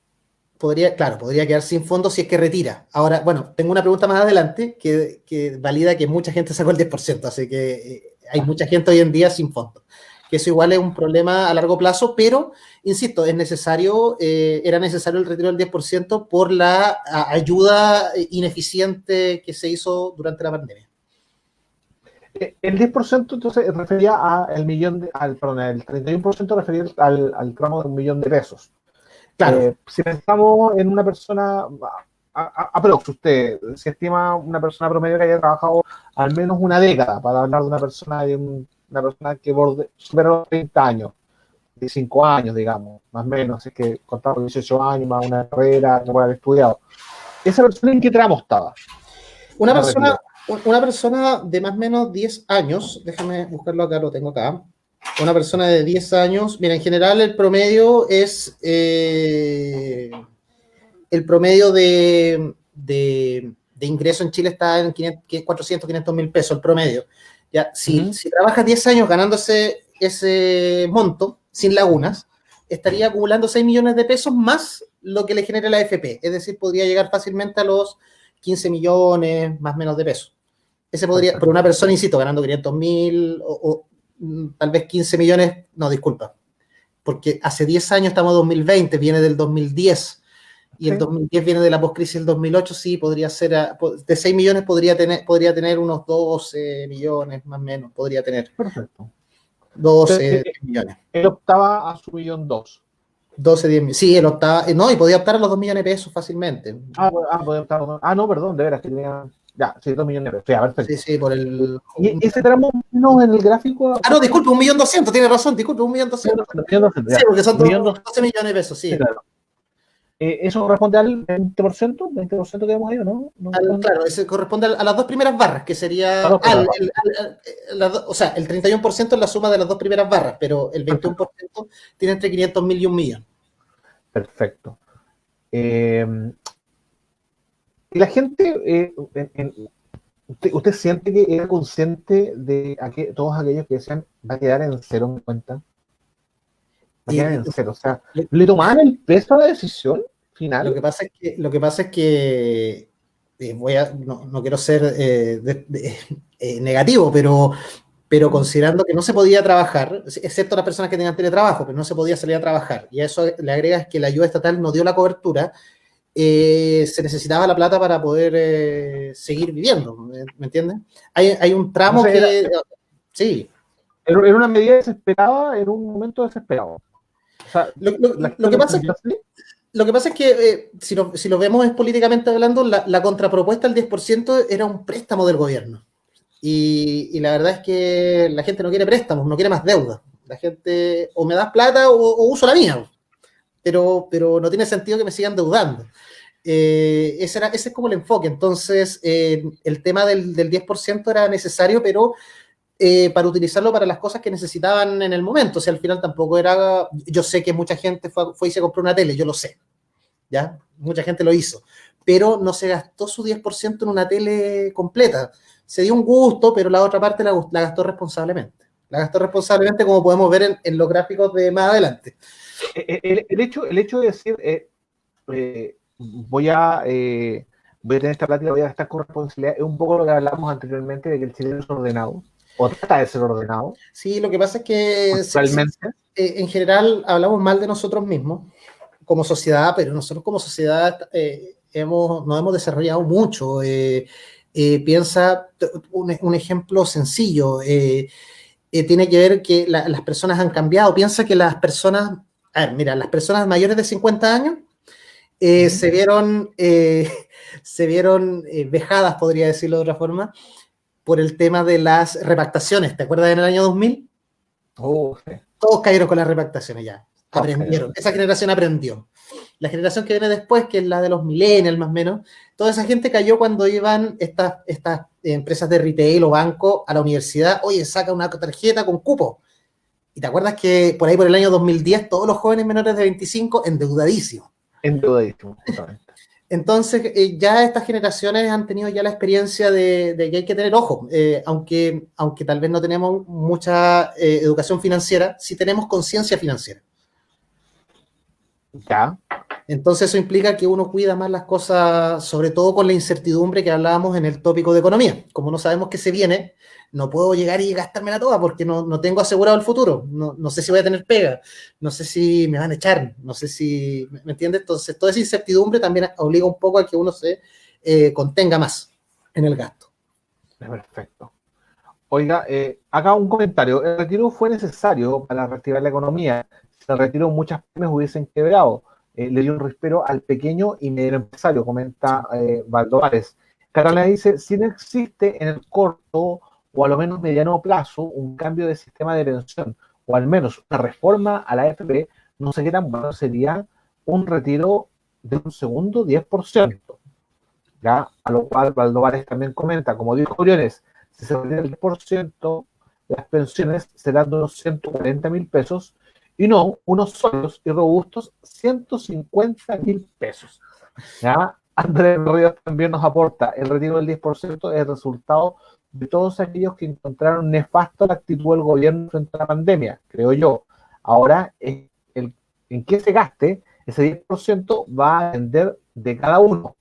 [SPEAKER 2] Podría quedar sin fondos si es que retira. Ahora, bueno, tengo una pregunta más adelante que valida que mucha gente sacó el 10%, así que hay mucha gente hoy en día sin fondos. Que eso igual es un problema a largo plazo, pero, insisto, era necesario el retiro del 10% por la ayuda ineficiente que se hizo durante la pandemia.
[SPEAKER 1] El 10% entonces refería el 31% refería al tramo de $1.000.000.
[SPEAKER 2] Claro.
[SPEAKER 1] Si pensamos en una persona, aprox, usted, si estima una persona promedio que haya trabajado al menos una década, para hablar de una persona que supera los 30 años, 25 años, digamos, más o menos, es que contamos 18 años, más una carrera, no puede haber estudiado. ¿Esa persona en qué tramo estaba?
[SPEAKER 2] Una persona de más o menos 10 años, déjame buscarlo acá, lo tengo acá. Una persona de 10 años, mira, en general el promedio es el promedio de ingreso en Chile está en 400, 500 mil pesos, el promedio. Ya, si trabajas 10 años ganándose ese monto, sin lagunas, estaría acumulando 6 millones de pesos más lo que le genera la AFP. Es decir, podría llegar fácilmente a los 15 millones, más o menos de pesos. Ese podría, por una persona, insisto, ganando 500.000 o tal vez 15 millones, no, disculpa, porque hace 10 años estamos en 2020, viene del 2010, y el 2010 viene de la postcrisis del 2008, sí, podría ser, de 6 millones podría tener unos 12 millones, más o menos, podría tener.
[SPEAKER 1] Perfecto.
[SPEAKER 2] 12 millones.
[SPEAKER 1] Él optaba a su $1.200.000.
[SPEAKER 2] 12, 10 millones. Sí, él optaba, no, y podía optar a los 2 millones de pesos fácilmente.
[SPEAKER 1] Podía optar no, perdón, de veras, que tenía... Ya, sí, 2 millones de pesos. Ya, perfecto.
[SPEAKER 2] Sí, por el...
[SPEAKER 1] ¿Y ese tramo no en el gráfico?
[SPEAKER 2] No, disculpe, 1.200.000, tiene razón, disculpe, 1.200.000. Sí, porque son 12 millones de pesos, sí.
[SPEAKER 1] Claro. ¿Eso corresponde al 20%? ¿20% que hemos ido, no?
[SPEAKER 2] Claro, ese corresponde a las dos primeras barras, que sería... o sea, el 31% es la suma de las dos primeras barras, pero el 21% tiene entre 500.000 y 1 millón.
[SPEAKER 1] Perfecto. Y la gente, ¿usted siente que era consciente de todos aquellos que decían va a quedar en cero mi cuenta? Va a quedar en cero. O sea, ¿le tomaban el peso a la decisión final?
[SPEAKER 2] Lo que pasa es que no quiero ser negativo, pero considerando que no se podía trabajar, excepto las personas que tenían teletrabajo, pero no se podía salir a trabajar, y a eso le agregas que la ayuda estatal no dio la cobertura, se necesitaba la plata para poder seguir viviendo, ¿me entiendes? Hay un tramo sí.
[SPEAKER 1] Era una medida desesperada en un momento desesperado. O sea,
[SPEAKER 2] lo que pasa es que, si lo vemos políticamente hablando, la contrapropuesta al 10% era un préstamo del gobierno. Y la verdad es que la gente no quiere préstamos, no quiere más deuda. La gente o me das plata o uso la mía. Pero no tiene sentido que me sigan deudando. Ese es como el enfoque. Entonces, el tema del 10% era necesario, pero para utilizarlo para las cosas que necesitaban en el momento. O sea, al final tampoco era... Yo sé que mucha gente fue y se compró una tele, yo lo sé. ¿Ya? Mucha gente lo hizo. Pero no se gastó su 10% en una tele completa. Se dio un gusto, pero la otra parte la gastó responsablemente. La gastó responsablemente, como podemos ver en los gráficos de más adelante.
[SPEAKER 1] El hecho de decir, voy a tener esta plática, voy a gastar con responsabilidad, es un poco lo que hablamos anteriormente de que el chileno es ordenado. o trata de ser ordenado,
[SPEAKER 2] Sí, lo que pasa es que
[SPEAKER 1] actualmente.
[SPEAKER 2] en general hablamos mal de nosotros mismos como sociedad, pero nosotros como sociedad nos hemos desarrollado mucho. Piensa, un ejemplo sencillo, tiene que ver que las personas han cambiado. Piensa que las personas, a ver, mira, las personas mayores de 50 años se vieron, se vieron vejadas, podría decirlo de otra forma, por el tema de las repactaciones. ¿Te acuerdas en el año 2000?
[SPEAKER 1] Sí.
[SPEAKER 2] Todos cayeron con las repactaciones ya.
[SPEAKER 1] Todos
[SPEAKER 2] Aprendieron.
[SPEAKER 1] cayeron.
[SPEAKER 2] Esa generación aprendió. La generación que viene después, que es la de los millennials más o menos, toda esa gente cayó cuando iban estas empresas de retail o banco a la universidad. Oye, saca una tarjeta con cupo. Y te acuerdas que por ahí por el año 2010 todos los jóvenes menores de 25 endeudadísimos.
[SPEAKER 1] Endeudadísimo, justamente.
[SPEAKER 2] Entonces, ya estas generaciones han tenido ya la experiencia de que hay que tener ojo, aunque tal vez no tenemos mucha educación financiera, sí tenemos conciencia financiera.
[SPEAKER 1] Ya.
[SPEAKER 2] Entonces, eso implica que uno cuida más las cosas, sobre todo con la incertidumbre que hablábamos en el tópico de economía. Como no sabemos qué se viene, no puedo llegar y gastármela toda porque no tengo asegurado el futuro. No sé si voy a tener pega, no sé si me van a echar, no sé si, ¿me entiendes? Entonces, toda esa incertidumbre también obliga un poco a que uno se contenga más en el gasto.
[SPEAKER 1] Perfecto. Oiga, acá un comentario. El retiro fue necesario para reactivar la economía. Si el retiro muchas pymes hubiesen quebrado. Le dio un respiro al pequeño y medio empresario, comenta Valdo Vares. Carolina dice, si no existe en el corto o a lo menos mediano plazo un cambio de sistema de pensión o al menos una reforma a la AFP, no sé qué tan bueno sería un retiro de un segundo 10%. ¿Ya? A lo cual Valdo Vares también comenta, como dijo Briones, si se retira el 10%, las pensiones serán de unos 140.000 pesos y no unos sólidos y robustos 150.000 pesos. ¿Ya? Andrés Ríos también nos aporta, el retiro del 10% es el resultado de todos aquellos que encontraron nefasto la actitud del gobierno frente a la pandemia, creo yo. Ahora, en qué se gaste, ese 10% va a depender de cada uno.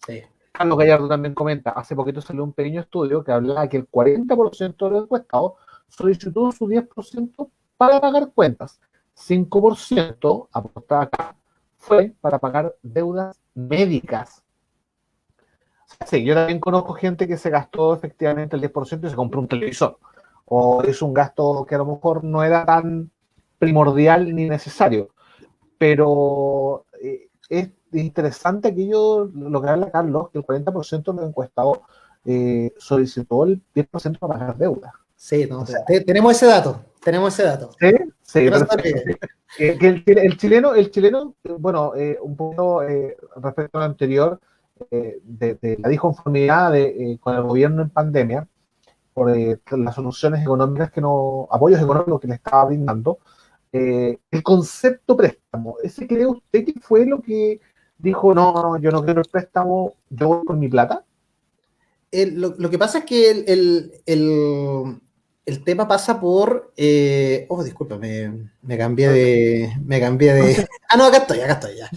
[SPEAKER 2] Sí.
[SPEAKER 1] Carlos Gallardo también comenta, hace poquito salió un pequeño estudio que hablaba que el 40% de los encuestados solicitó su 10% para pagar cuentas. 5% aportaba acá fue para pagar deudas médicas. O sea, sí, yo también conozco gente que se gastó efectivamente el 10% y se compró un televisor. O es un gasto que a lo mejor no era tan primordial ni necesario. Pero es interesante aquello, lo que habla Carlos, que el 40% de los encuestados solicitó el 10% para pagar deuda.
[SPEAKER 2] Sí, no,
[SPEAKER 1] O sea,
[SPEAKER 2] tenemos ese dato, tenemos ese dato.
[SPEAKER 1] sí, sí,
[SPEAKER 2] Que no se
[SPEAKER 1] perfecto.
[SPEAKER 2] olvide.
[SPEAKER 1] Que el chileno, bueno, un poco respecto a lo anterior, de la disconformidad con el gobierno en pandemia, por las soluciones económicas apoyos económicos que le estaba brindando, el concepto préstamo, ¿ese cree usted que fue lo que dijo, no, yo no quiero el préstamo, yo voy por mi plata?
[SPEAKER 2] Lo que pasa es que el tema pasa por. Oh, disculpa, me cambié de. Me cambié
[SPEAKER 1] No
[SPEAKER 2] de.
[SPEAKER 1] sé,
[SPEAKER 2] Ah, no, acá estoy, ya.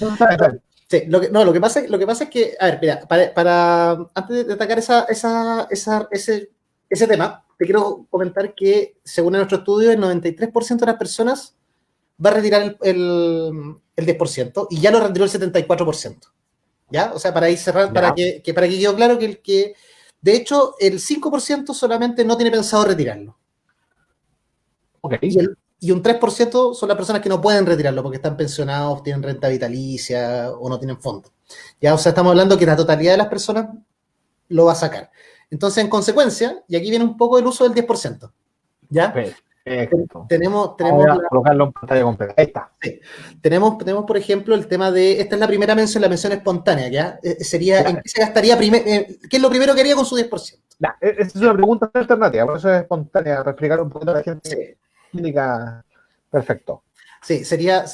[SPEAKER 1] no sabe, sabe.
[SPEAKER 2] Sí, lo que pasa es que, a ver, mira, antes de atacar ese tema, te quiero comentar que, según nuestro estudio, el 93% de las personas va a retirar el 10% y ya lo retiró el 74%. ¿Ya? O sea, para ir cerrar,
[SPEAKER 1] Ya,
[SPEAKER 2] para que quede claro de hecho, el 5% solamente no tiene pensado retirarlo.
[SPEAKER 1] ok,
[SPEAKER 2] Y un 3% son las personas que no pueden retirarlo porque están pensionados, tienen renta vitalicia o no tienen fondos. ¿Ya? O sea, estamos hablando que la totalidad de las personas lo va a sacar. Entonces, en consecuencia, y aquí viene un poco el uso del 10%. ¿Ya?
[SPEAKER 1] perfecto.
[SPEAKER 2] Tenemos
[SPEAKER 1] Voy a colocarlo en pantalla completa. Ahí está.
[SPEAKER 2] sí. Tenemos, por ejemplo, el tema de, esta es la primera mención, la mención espontánea, ¿ya? Sería,
[SPEAKER 1] Ya,
[SPEAKER 2] ¿en qué se gastaría primero? ¿Qué es lo primero que haría con su 10%?
[SPEAKER 1] ya, esa es una pregunta alternativa, por eso es espontánea, para explicar un poquito a la gente
[SPEAKER 2] Sí,
[SPEAKER 1] clínica. Perfecto.
[SPEAKER 2] sí, sería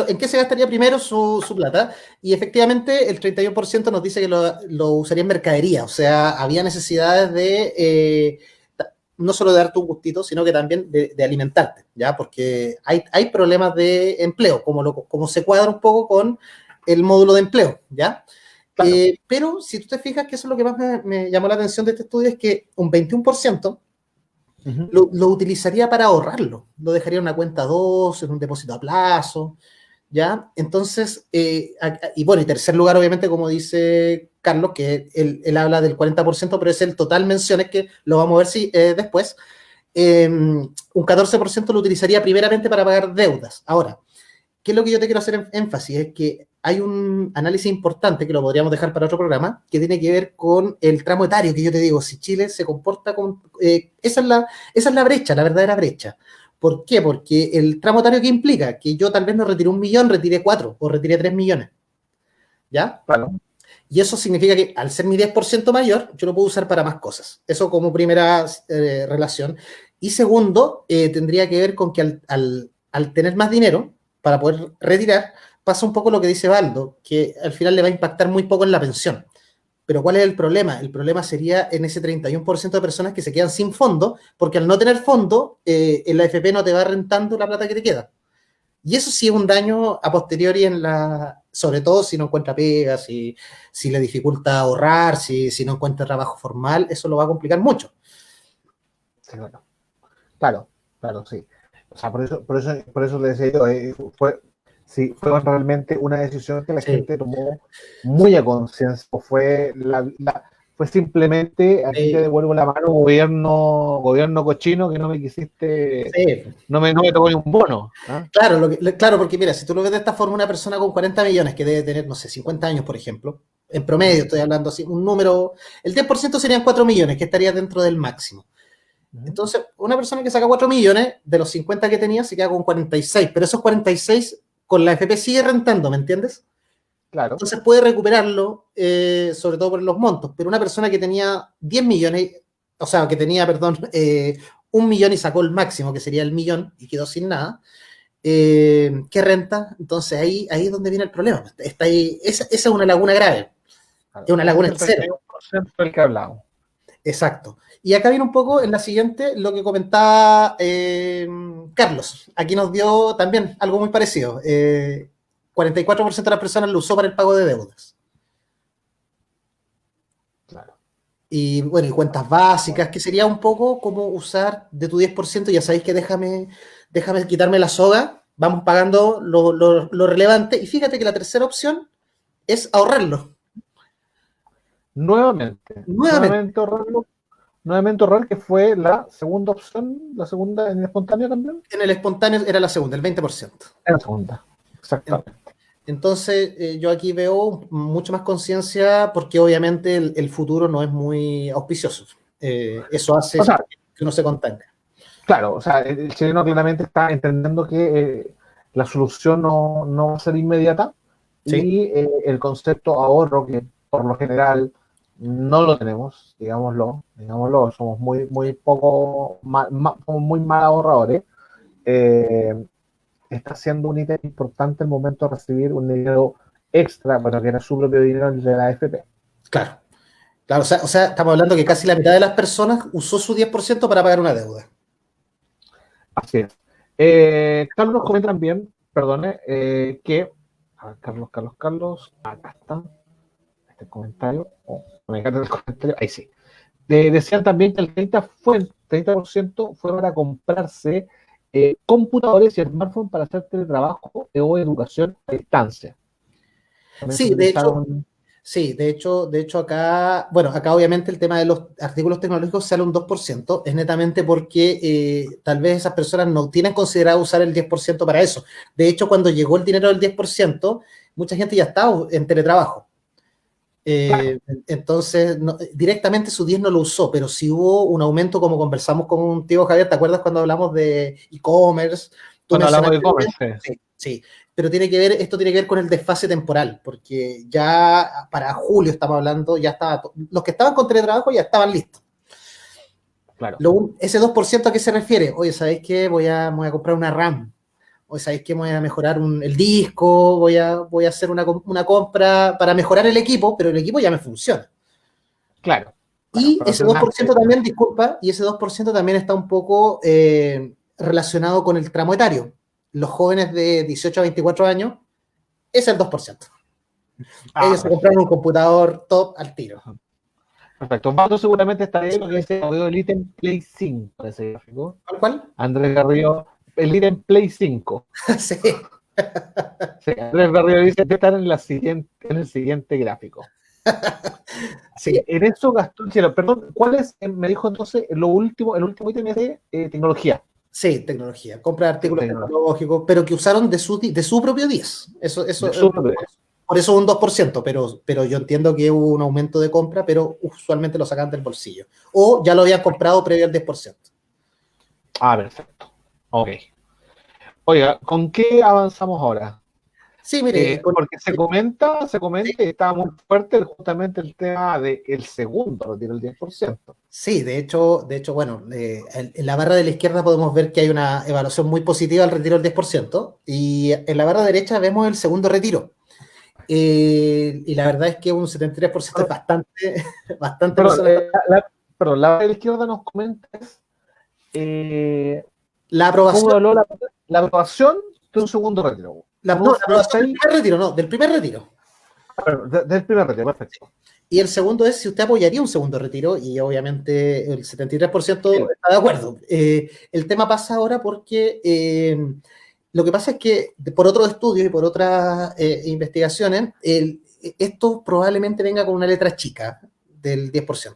[SPEAKER 2] ¿en qué se gastaría primero su plata? Y efectivamente el 31% nos dice que lo usaría en mercadería, o sea, había necesidades de, no solo de darte un gustito, sino que también de alimentarte, ¿ya? Porque hay problemas de empleo, como se cuadra un poco con el módulo de empleo, ¿ya?
[SPEAKER 1] Claro.
[SPEAKER 2] Pero si tú te fijas que eso es lo que más me llamó la atención de este estudio, es que un 21%
[SPEAKER 1] Ujú.
[SPEAKER 2] lo utilizaría para ahorrarlo. Lo dejaría en una cuenta 2, en un depósito a plazo, ¿ya? Entonces, y bueno, en tercer lugar, obviamente, como dice Carlos, que él habla del 40%, pero es el total menciones que lo vamos a ver si, después. Un 14% lo utilizaría primeramente para pagar deudas. Ahora, ¿qué es lo que yo te quiero hacer énfasis? Es que hay un análisis importante que lo podríamos dejar para otro programa, que tiene que ver con el tramo etario, que yo te digo, si Chile se comporta con... esa es la brecha, la verdadera brecha. ¿Por qué? Porque el tramo etario, ¿qué implica? Que yo tal vez no retire 1 millón, retire 4 o retire 3 millones. ¿Ya?
[SPEAKER 1] Claro.
[SPEAKER 2] Y eso significa que al ser mi 10% mayor, yo lo puedo usar para más cosas. Eso como primera relación. Y segundo, tendría que ver con que al tener más dinero para poder retirar, pasa un poco lo que dice Baldo, que al final le va a impactar muy poco en la pensión. Pero ¿cuál es el problema? El problema sería en ese 31% de personas que se quedan sin fondo, porque al no tener fondo, en la AFP no te va rentando la plata que te queda. Y eso sí es un daño a posteriori sobre todo si no encuentra pega, si le dificulta ahorrar, si no encuentra trabajo formal, eso lo va a complicar mucho.
[SPEAKER 1] Sí, claro. Claro, claro, sí. O sea, por eso le decía yo, sí, fue realmente una decisión que la
[SPEAKER 2] Sí.
[SPEAKER 1] gente tomó muy a conciencia, o fue simplemente, aquí te
[SPEAKER 2] Sí,
[SPEAKER 1] devuelvo la mano, gobierno cochino, que no me quisiste,
[SPEAKER 2] sí.
[SPEAKER 1] no me tocó ni un bono. ¿Ah?
[SPEAKER 2] Claro, claro, porque mira, si tú lo ves de esta forma, una persona con 40 millones que debe tener, no sé, 50 años, por ejemplo, en promedio
[SPEAKER 1] Ujú,
[SPEAKER 2] estoy hablando así, un número, el 10% serían 4 millones, que estaría dentro del máximo.
[SPEAKER 1] ujú.
[SPEAKER 2] Entonces, una persona que saca 4 millones, de los 50 que tenía, se queda con 46, pero esos 46 con la FP sigue rentando, ¿me entiendes?
[SPEAKER 1] Claro,
[SPEAKER 2] Entonces puede recuperarlo, sobre todo por los montos, pero una persona que tenía 10 millones, o sea, que tenía, perdón, 1 millón y sacó el máximo, que sería el millón, y quedó sin nada, ¿qué renta? Entonces ahí es donde viene el problema. Está ahí, esa es una laguna grave,
[SPEAKER 1] claro.
[SPEAKER 2] es una
[SPEAKER 1] Ese
[SPEAKER 2] laguna
[SPEAKER 1] es
[SPEAKER 2] en
[SPEAKER 1] el
[SPEAKER 2] cero.
[SPEAKER 1] 31% del que hablamos.
[SPEAKER 2] Exacto. Y acá viene un poco en la siguiente lo que comentaba Carlos. Aquí nos dio también algo muy parecido. 44% de las personas lo usó para el pago de deudas.
[SPEAKER 1] Claro.
[SPEAKER 2] Y bueno, y cuentas básicas, que sería un poco como usar de tu 10%, ya sabéis que déjame quitarme la soga, vamos pagando lo relevante. Y fíjate que la tercera opción es ahorrarlo.
[SPEAKER 1] Nuevamente,
[SPEAKER 2] Nuevamente,
[SPEAKER 1] nuevamente ahorrar, que fue la segunda opción, la segunda en espontáneo también.
[SPEAKER 2] en el espontáneo era la segunda, el 20%.
[SPEAKER 1] En la segunda, exactamente.
[SPEAKER 2] Entonces, yo aquí veo mucho más conciencia porque obviamente el futuro no es muy auspicioso. Eso
[SPEAKER 1] O
[SPEAKER 2] hace
[SPEAKER 1] sea,
[SPEAKER 2] que uno se contenga.
[SPEAKER 1] claro, o sea, el chileno claramente está entendiendo que la solución no va a ser inmediata
[SPEAKER 2] ¿Sí?
[SPEAKER 1] y el concepto ahorro, que por lo general no lo tenemos, digámoslo, somos muy poco, somos muy mal ahorradores, eh, está siendo un ítem importante el momento de recibir un dinero extra, bueno, que era su propio dinero de la AFP.
[SPEAKER 2] Claro. Claro, o sea, estamos hablando que casi la mitad de las personas usó su 10% para pagar una deuda.
[SPEAKER 1] Así es. Carlos nos comenta también, perdone, que, a ver, Carlos, acá está, este comentario, me encanta el comentario, ahí sí. Decían también que el 30% fue para comprarse computadores y smartphones para hacer teletrabajo o educación a distancia. También se
[SPEAKER 2] Sí, de hecho,
[SPEAKER 1] utilizaron.
[SPEAKER 2] sí, de hecho acá, bueno, acá obviamente el tema de los artículos tecnológicos sale un 2%, es netamente porque tal vez esas personas no tienen considerado usar el 10% para eso. De hecho, cuando llegó el dinero del 10%, mucha gente ya estaba en teletrabajo.
[SPEAKER 1] Claro,
[SPEAKER 2] Entonces, directamente su 10 no lo usó, pero sí hubo un aumento, como conversamos con un tío Javier, ¿te acuerdas cuando hablamos de e-commerce? Tú
[SPEAKER 1] cuando hablamos de
[SPEAKER 2] mencionaste
[SPEAKER 1] e-commerce,
[SPEAKER 2] sí, sí, pero esto tiene que ver con el desfase temporal, porque ya para julio estamos hablando, ya estaba, los que estaban con teletrabajo ya estaban listos.
[SPEAKER 1] claro.
[SPEAKER 2] Ese 2% a qué se refiere? Oye, ¿sabéis qué? Me voy a comprar una RAM. Oye, ¿sabéis qué? Voy a mejorar el disco, voy a hacer una compra para mejorar el equipo, pero el equipo ya me funciona.
[SPEAKER 1] Claro, claro,
[SPEAKER 2] Y
[SPEAKER 1] pero
[SPEAKER 2] ese
[SPEAKER 1] hacer
[SPEAKER 2] dos
[SPEAKER 1] una.
[SPEAKER 2] por ciento también, disculpa, y ese 2% también está un poco relacionado con el tramo etario. Los jóvenes de 18 a 24 años, es el 2%.
[SPEAKER 1] Ah,
[SPEAKER 2] Ellos se compraron un
[SPEAKER 1] perfecto.
[SPEAKER 2] computador top al tiro.
[SPEAKER 1] Perfecto. Pato seguramente está ahí lo que dice el ítem Play 5 de ese gráfico.
[SPEAKER 2] ¿Cuál?
[SPEAKER 1] Andrés Garrido, el ítem Play 5.
[SPEAKER 2] Sí.
[SPEAKER 1] Sí, Andrés Garrido dice que están en el siguiente gráfico.
[SPEAKER 2] Sí,
[SPEAKER 1] En eso gastó el cielo. Perdón, ¿cuál es? Me dijo entonces el último ítem es de tecnología.
[SPEAKER 2] sí, tecnología. Compra de artículos
[SPEAKER 1] Tecnología.
[SPEAKER 2] tecnológicos, pero que usaron de su propio 10.
[SPEAKER 1] De su propio.
[SPEAKER 2] Por eso un 2%, pero yo entiendo que hubo un aumento de compra, pero usualmente lo sacan del bolsillo. O ya lo habían comprado previo al 10%.
[SPEAKER 1] Ah, perfecto. Ok. Oiga, ¿con qué avanzamos ahora?
[SPEAKER 2] Sí, mire,
[SPEAKER 1] Porque se
[SPEAKER 2] sí,
[SPEAKER 1] comenta y está muy fuerte justamente el tema del segundo retiro, el 10%.
[SPEAKER 2] sí, de hecho, bueno, en la barra de la izquierda podemos ver que hay una evaluación muy positiva al retiro del 10%, y en la barra derecha vemos el segundo retiro. Y la verdad es que un 73% es
[SPEAKER 1] Pero,
[SPEAKER 2] bastante, bastante
[SPEAKER 1] pero,
[SPEAKER 2] personas.
[SPEAKER 1] perdón, la de la izquierda nos comenta eh,
[SPEAKER 2] La
[SPEAKER 1] cómo
[SPEAKER 2] aprobación,
[SPEAKER 1] evaluó la aprobación de un segundo retiro. Un
[SPEAKER 2] no,
[SPEAKER 1] uno
[SPEAKER 2] la
[SPEAKER 1] punto
[SPEAKER 2] aprobación del
[SPEAKER 1] seis
[SPEAKER 2] primer retiro, no, del primer retiro.
[SPEAKER 1] del primer retiro, perfecto.
[SPEAKER 2] Y el segundo es si usted apoyaría un segundo retiro, y obviamente el 73%
[SPEAKER 1] Sí.
[SPEAKER 2] está de acuerdo. El tema pasa ahora porque lo que pasa es que por otros estudios y por otras investigaciones, esto probablemente venga con una letra chica del 10%.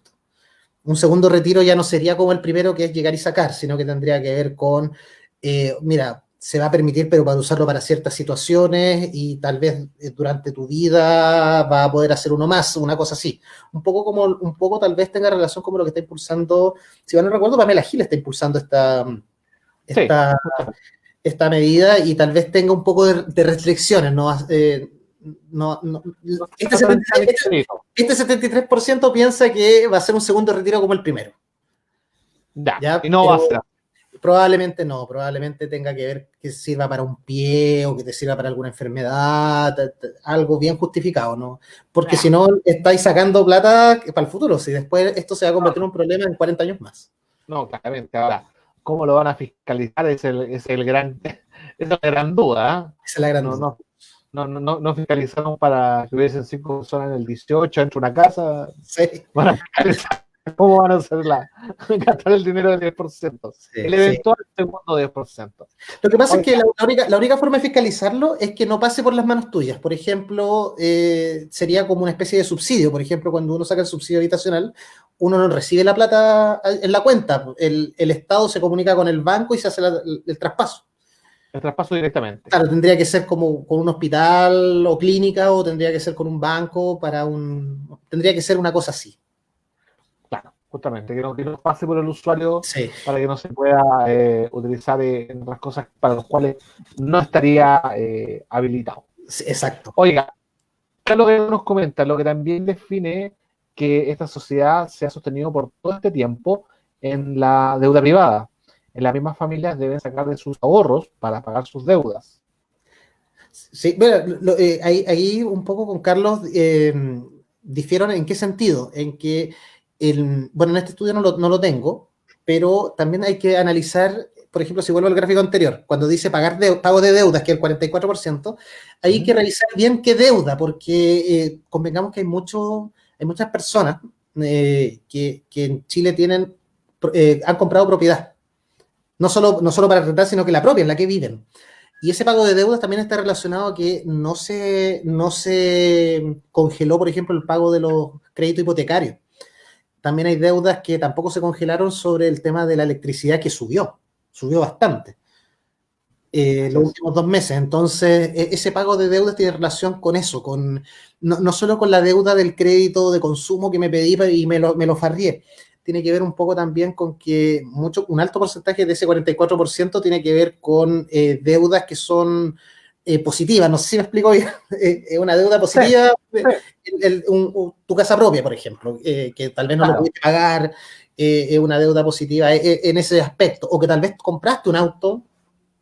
[SPEAKER 2] Un segundo retiro ya no sería como el primero, que es llegar y sacar, sino que tendría que ver con, mira, se va a permitir, pero para usarlo para ciertas situaciones, y tal vez durante tu vida va a poder hacer uno más, una cosa así. Un poco tal vez tenga relación como lo que está impulsando, si mal no recuerdo, Pamela Gil está impulsando
[SPEAKER 1] Sí,
[SPEAKER 2] esta,
[SPEAKER 1] justamente.
[SPEAKER 2] esta medida, y tal vez tenga un poco de restricciones, ¿no? No, no,
[SPEAKER 1] No
[SPEAKER 2] este
[SPEAKER 1] está tan
[SPEAKER 2] 73%,
[SPEAKER 1] extremo.
[SPEAKER 2] este 73% piensa que va a ser un segundo retiro como el primero.
[SPEAKER 1] Ya,
[SPEAKER 2] ¿Ya?
[SPEAKER 1] y no va a ser
[SPEAKER 2] Pero
[SPEAKER 1] así.
[SPEAKER 2] probablemente no, probablemente tenga que ver que sirva para un pie o que te sirva para alguna enfermedad, algo bien justificado, ¿no? Porque si
[SPEAKER 1] Ya,
[SPEAKER 2] no, estáis sacando plata para el futuro, si después esto se va a
[SPEAKER 1] no,
[SPEAKER 2] convertir en un problema en 40 años más.
[SPEAKER 1] no, claramente. Ahora, ¿cómo lo van a fiscalizar? Es la gran duda. ¿Eh?
[SPEAKER 2] Esa es la gran
[SPEAKER 1] No,
[SPEAKER 2] duda.
[SPEAKER 1] no, no fiscalizaron para que hubiesen 5 personas en el 18 dentro de una casa.
[SPEAKER 2] Sí,
[SPEAKER 1] Van a fiscalizar cómo van a hacer gastar el dinero del 10%.
[SPEAKER 2] sí,
[SPEAKER 1] El
[SPEAKER 2] sí.
[SPEAKER 1] eventual segundo 10%.
[SPEAKER 2] Lo que pasa es que
[SPEAKER 1] Oiga,
[SPEAKER 2] la única forma de fiscalizarlo es que no pase por las manos tuyas. Por ejemplo, sería como una especie de subsidio. Por ejemplo, cuando uno saca el subsidio habitacional, uno no recibe la plata en la cuenta. El Estado se comunica con el banco y se hace el traspaso.
[SPEAKER 1] el traspaso directamente.
[SPEAKER 2] Claro, tendría que ser como con un hospital o clínica, o tendría que ser con un banco para un... Tendría que ser una cosa así.
[SPEAKER 1] Claro, justamente, que no pase por el usuario
[SPEAKER 2] Sí,
[SPEAKER 1] para que no se pueda utilizar en otras cosas para las cuales no estaría habilitado.
[SPEAKER 2] sí, exacto.
[SPEAKER 1] Oiga, acá lo que nos comenta, lo que también define que esta sociedad se ha sostenido por todo este tiempo en la deuda privada. En las mismas familias deben sacar de sus ahorros para pagar sus deudas.
[SPEAKER 2] Sí, bueno, ahí un poco con Carlos difieron en qué sentido, en que, bueno, en este estudio no lo tengo, pero también hay que analizar, por ejemplo, si vuelvo al gráfico anterior, cuando dice pago de deudas, que es el 44%, ahí hay que revisar bien qué deuda, porque convengamos que hay muchas personas que en Chile han comprado propiedad, no solo para rentar, sino que la propia, en la que viven. Y ese pago de deudas también está relacionado a que no se congeló, por ejemplo, el pago de los créditos hipotecarios. También hay deudas que tampoco se congelaron sobre el tema de la electricidad, que subió bastante
[SPEAKER 1] Así
[SPEAKER 2] los
[SPEAKER 1] es.
[SPEAKER 2] últimos 2 meses. Entonces, ese pago de deudas tiene relación con eso, no solo con la deuda del crédito de consumo que me pedí y me lo farrié. Tiene que ver un poco también con que un alto porcentaje de ese 44% tiene que ver con deudas que son positivas. No sé si me explico bien. Una deuda
[SPEAKER 1] Sí,
[SPEAKER 2] positiva,
[SPEAKER 1] sí,
[SPEAKER 2] tu casa propia, por ejemplo, que tal vez no lo
[SPEAKER 1] claro.
[SPEAKER 2] pudiste pagar, es una deuda positiva en ese aspecto. O que tal vez compraste un auto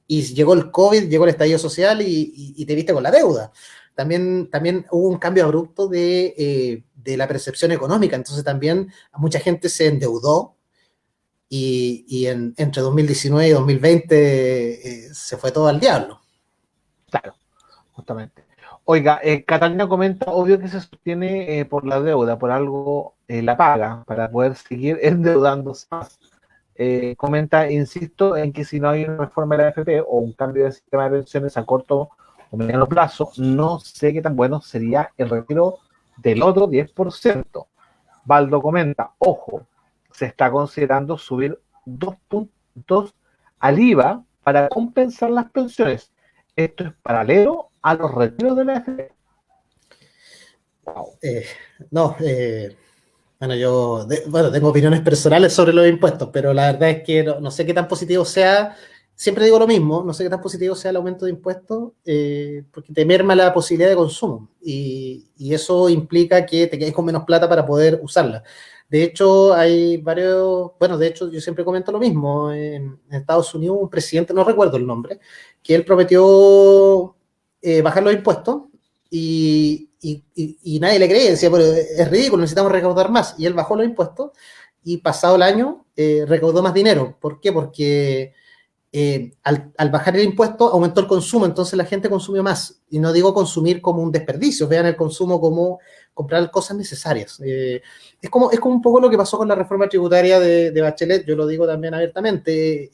[SPEAKER 2] y llegó el COVID, llegó el estallido social y te viste con la deuda. También hubo un cambio abrupto de la percepción económica, entonces también mucha gente se endeudó, entre 2019 y 2020 se fue todo al diablo.
[SPEAKER 1] Claro, justamente. Oiga, Catalina comenta, obvio que se sostiene por la deuda, por algo la paga para poder seguir endeudándose más. Comenta, insisto, en que si no hay una reforma de la AFP o un cambio de sistema de pensiones a corto o mediano plazo, no sé qué tan bueno sería el retiro del otro 10%. Baldo comenta, ojo, se está considerando subir 2 puntos al IVA para compensar las pensiones. Esto es paralelo a los retiros de la AFP.
[SPEAKER 2] Wow. No, bueno, bueno, tengo opiniones personales sobre los impuestos, pero la verdad es que no sé qué tan positivo sea. Siempre digo lo mismo, no sé qué tan positivo sea el aumento de impuestos, porque te merma la posibilidad de consumo y eso implica que te quedes con menos plata para poder usarla. De hecho, hay varios, bueno, de hecho yo siempre comento lo mismo. En Estados Unidos un presidente, no recuerdo el nombre, que él prometió bajar los impuestos y nadie le creía, decía, pero es ridículo, necesitamos recaudar más. Y él bajó los impuestos y pasado el año recaudó más dinero. ¿Por qué? Porque al bajar el impuesto aumentó el consumo, entonces la gente consumió más. Y no digo consumir como un desperdicio, vean el consumo como comprar cosas necesarias. Es como un poco lo que pasó con la reforma tributaria de Bachelet, yo lo digo también abiertamente.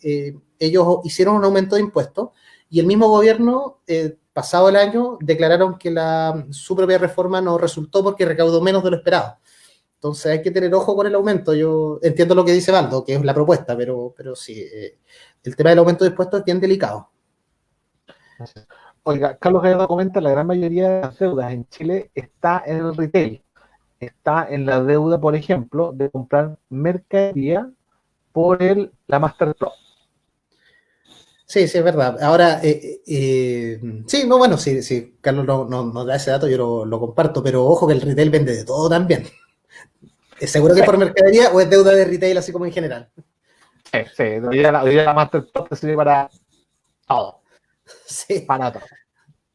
[SPEAKER 2] Ellos hicieron un aumento de impuestos y el mismo gobierno, pasado el año, declararon que su propia reforma no resultó porque recaudó menos de lo esperado. Entonces hay que tener ojo con el aumento. Yo entiendo lo que dice Baldo, que es la propuesta, pero sí, el tema del aumento de impuestos es bien delicado.
[SPEAKER 1] Oiga, Carlos Gallardo comenta, la gran mayoría de las deudas en Chile está en el retail. Está en la deuda, por ejemplo, de comprar mercadería por la Mastercard.
[SPEAKER 2] Sí, sí, es verdad. Ahora, sí, no, bueno, sí, Carlos no da ese dato, yo lo comparto, pero ojo que el retail vende de todo también. ¿Es seguro que
[SPEAKER 1] Sí,
[SPEAKER 2] es por mercadería o es deuda de retail así como en general?
[SPEAKER 1] sí. Hoy día la Mastercard te sirve para todo.
[SPEAKER 2] Sí.
[SPEAKER 1] Para todo.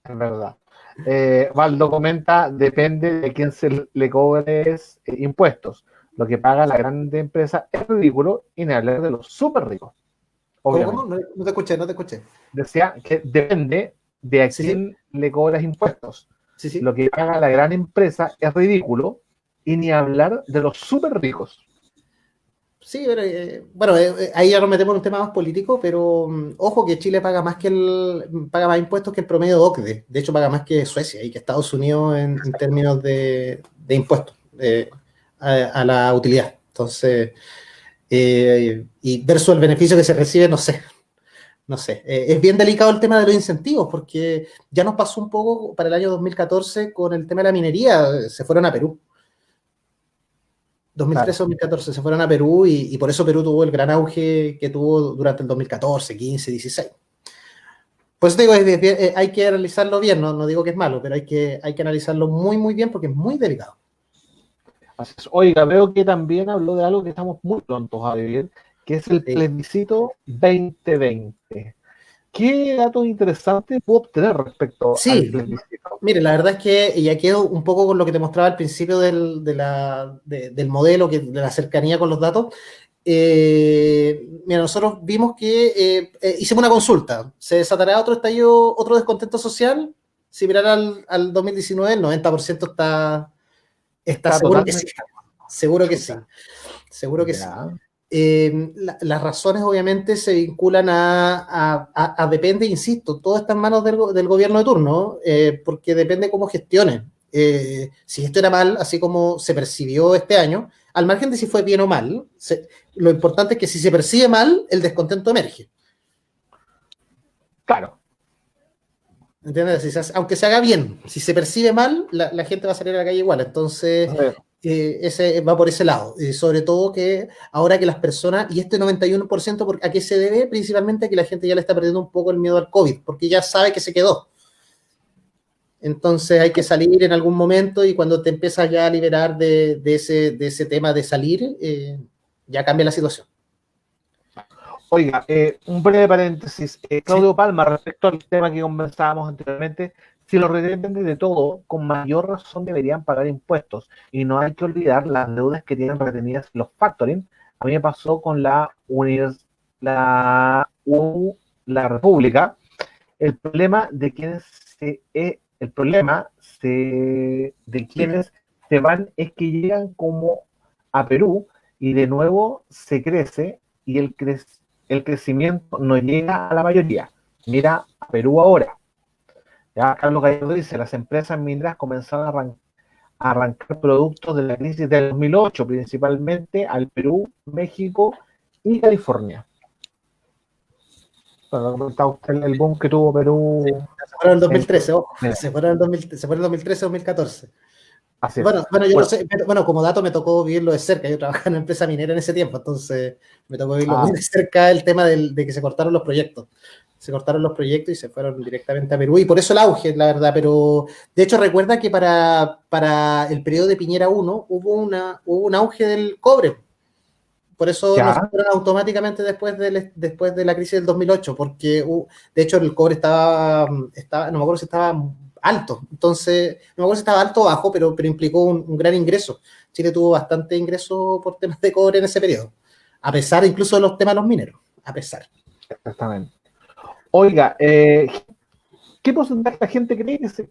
[SPEAKER 1] Es verdad. Valdo comenta, depende de quién se le cobres impuestos. Lo que paga la grande empresa es ridículo y ni hablar de los súper ricos,
[SPEAKER 2] ¿Cómo?
[SPEAKER 1] obviamente.
[SPEAKER 2] No te escuché, no te escuché.
[SPEAKER 1] Decía que depende de a
[SPEAKER 2] Sí, sí,
[SPEAKER 1] quién le cobras impuestos.
[SPEAKER 2] sí, sí.
[SPEAKER 1] Lo que paga la gran empresa es ridículo y ni hablar de los súper ricos.
[SPEAKER 2] Sí, pero, bueno, ahí ya nos metemos en un tema más político, pero ojo que Chile paga más impuestos que el promedio de OCDE. De hecho, paga más que Suecia y que Estados Unidos en términos de impuestos a la utilidad. Entonces, y versus el beneficio que se recibe, no sé, no sé. Es bien delicado el tema de los incentivos, porque ya nos pasó un poco para el año 2014 con el tema de la minería, se fueron a Perú.
[SPEAKER 1] Claro.
[SPEAKER 2] 2013-2014 se fueron a Perú y por eso Perú tuvo el gran auge que tuvo durante el 2014, 15, 16. Pues digo, hay que analizarlo bien, no digo que es malo, pero hay que analizarlo muy, muy bien porque es muy delicado.
[SPEAKER 1] Así es. Oiga, veo que también habló de algo que estamos muy prontos a vivir, que es el
[SPEAKER 2] Sí.
[SPEAKER 1] plebiscito 2020. ¿Qué datos interesantes puedo obtener respecto al
[SPEAKER 2] Sí,
[SPEAKER 1] plebiscito?
[SPEAKER 2] mire, la verdad es que ya quedo un poco con lo que te mostraba al principio del modelo, de la cercanía con los datos. Mira, nosotros vimos que hicimos una consulta. ¿Se desatará otro estallido, otro descontento social? Similar al 2019, el 90% está
[SPEAKER 1] Está
[SPEAKER 2] seguro que sí.
[SPEAKER 1] totalmente
[SPEAKER 2] Seguro que sí.
[SPEAKER 1] chuta.
[SPEAKER 2] Seguro que sí.
[SPEAKER 1] Ya,
[SPEAKER 2] Las razones obviamente se vinculan depende, insisto, todo está en manos del gobierno de turno, porque depende cómo gestionen. Si esto era mal, así como se percibió este año, al margen de si fue bien o mal, lo importante es que si se percibe mal, el descontento emerge.
[SPEAKER 1] claro.
[SPEAKER 2] ¿Entiendes? Aunque se haga bien, si se percibe mal, la gente va a salir a la calle igual. Entonces, ese va por ese lado. Sobre todo que ahora que las personas, y este 91%, ¿a qué se debe? Principalmente a que la gente ya le está perdiendo un poco el miedo al COVID, porque ya sabe que se quedó. Entonces hay que salir en algún momento y cuando te empiezas ya a liberar de ese tema de salir, ya cambia la situación.
[SPEAKER 1] Oiga, un breve paréntesis.
[SPEAKER 2] Sí,
[SPEAKER 1] Claudio Palma, respecto al tema que conversábamos anteriormente, si los retiros dependen de todo, con mayor razón deberían pagar impuestos. Y no hay que olvidar las deudas que tienen retenidas los factoring. A mí me pasó con la República. El problema de quienes se van es que llegan como a Perú y de nuevo se crece y el crecimiento no llega a la mayoría. Mira a Perú ahora. Ya Carlos Gallardo dice, las empresas mineras comenzaron a arrancar productos de la crisis del 2008, principalmente al Perú, México y California. Bueno, comentaba usted el boom que tuvo Perú.
[SPEAKER 2] Sí, se fueron en 2013, ojo,
[SPEAKER 1] Mira,
[SPEAKER 2] se fueron en 2013-2014.
[SPEAKER 1] así es.
[SPEAKER 2] Bueno, yo no sé, bueno, como dato me tocó vivirlo de cerca, yo trabajaba en una empresa minera en ese tiempo, entonces me tocó vivirlo muy de cerca el tema de que se cortaron los proyectos. Se cortaron los proyectos y se fueron directamente a Perú, y por eso el auge, la verdad, pero de hecho recuerda que para el periodo de Piñera 1 hubo un auge del cobre. Por eso nos fueron automáticamente después de la crisis del 2008, porque de hecho el cobre estaba, no me acuerdo si estaba alto, entonces, no me acuerdo si estaba alto o bajo, pero implicó un gran ingreso. Chile tuvo bastante ingreso por temas de cobre en ese periodo, a pesar incluso de los temas de los mineros, a pesar.
[SPEAKER 1] Exactamente. Oiga, ¿qué porcentaje de la gente cree que se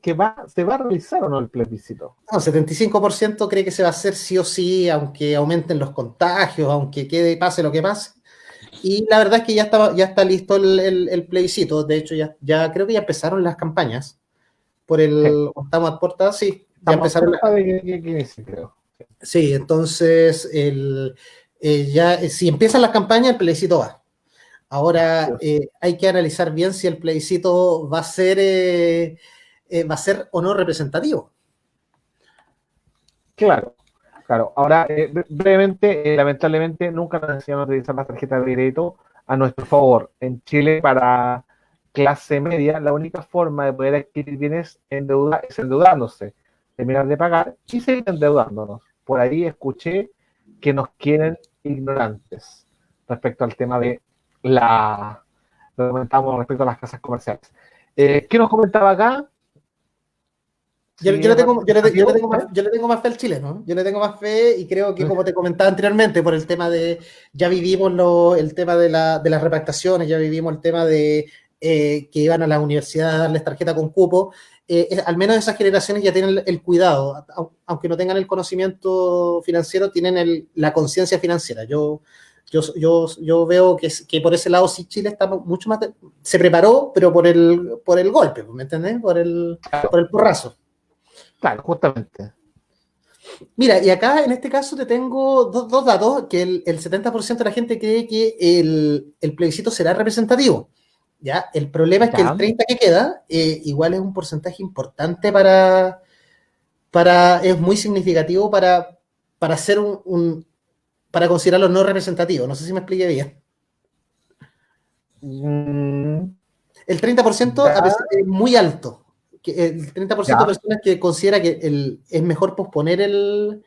[SPEAKER 1] va a realizar o no el plebiscito?
[SPEAKER 2] No, 75% cree que se va a hacer sí o sí, aunque aumenten los contagios, aunque pase lo que pase. Y la verdad es que ya está listo el plebiscito. De hecho, ya creo que ya empezaron las campañas. Estamos a puerta, sí, ya empezaron.
[SPEAKER 1] Creo.
[SPEAKER 2] Sí, entonces, si empiezan las campañas, el plebiscito va. Ahora, hay que analizar bien si el plebiscito va a ser o no representativo.
[SPEAKER 1] Claro. Ahora, brevemente, lamentablemente, nunca nos enseñaron a utilizar las tarjetas de crédito a nuestro favor. En Chile, para clase media, la única forma de poder adquirir bienes es endeudándose, terminar de pagar y seguir endeudándonos. Por ahí escuché que nos quieren ignorantes respecto al tema de lo que comentábamos respecto a las casas comerciales. ¿Qué nos comentaba acá?
[SPEAKER 2] Yo le tengo más fe al chileno. Yo le tengo más fe y creo que, como te comentaba anteriormente, por el tema ya vivimos el tema de las repactaciones, ya vivimos el tema de que iban a las universidades a darles tarjeta con cupo. Al menos esas generaciones ya tienen el cuidado, aunque no tengan el conocimiento financiero, tienen la conciencia financiera. Yo veo que por ese lado sí Chile está mucho más... Se preparó, pero por el golpe, ¿me entendés? Por el porrazo.
[SPEAKER 1] Claro, justamente.
[SPEAKER 2] Mira, y acá en este caso te tengo dos datos, que el 70% de la gente cree que el plebiscito será representativo. ¿Ya? El problema es que el 30% que queda igual es un porcentaje importante es muy significativo para hacer para considerarlo no representativo. No sé si me expliqué bien. El 30% es muy alto. El 30% de personas que considera que es mejor posponer el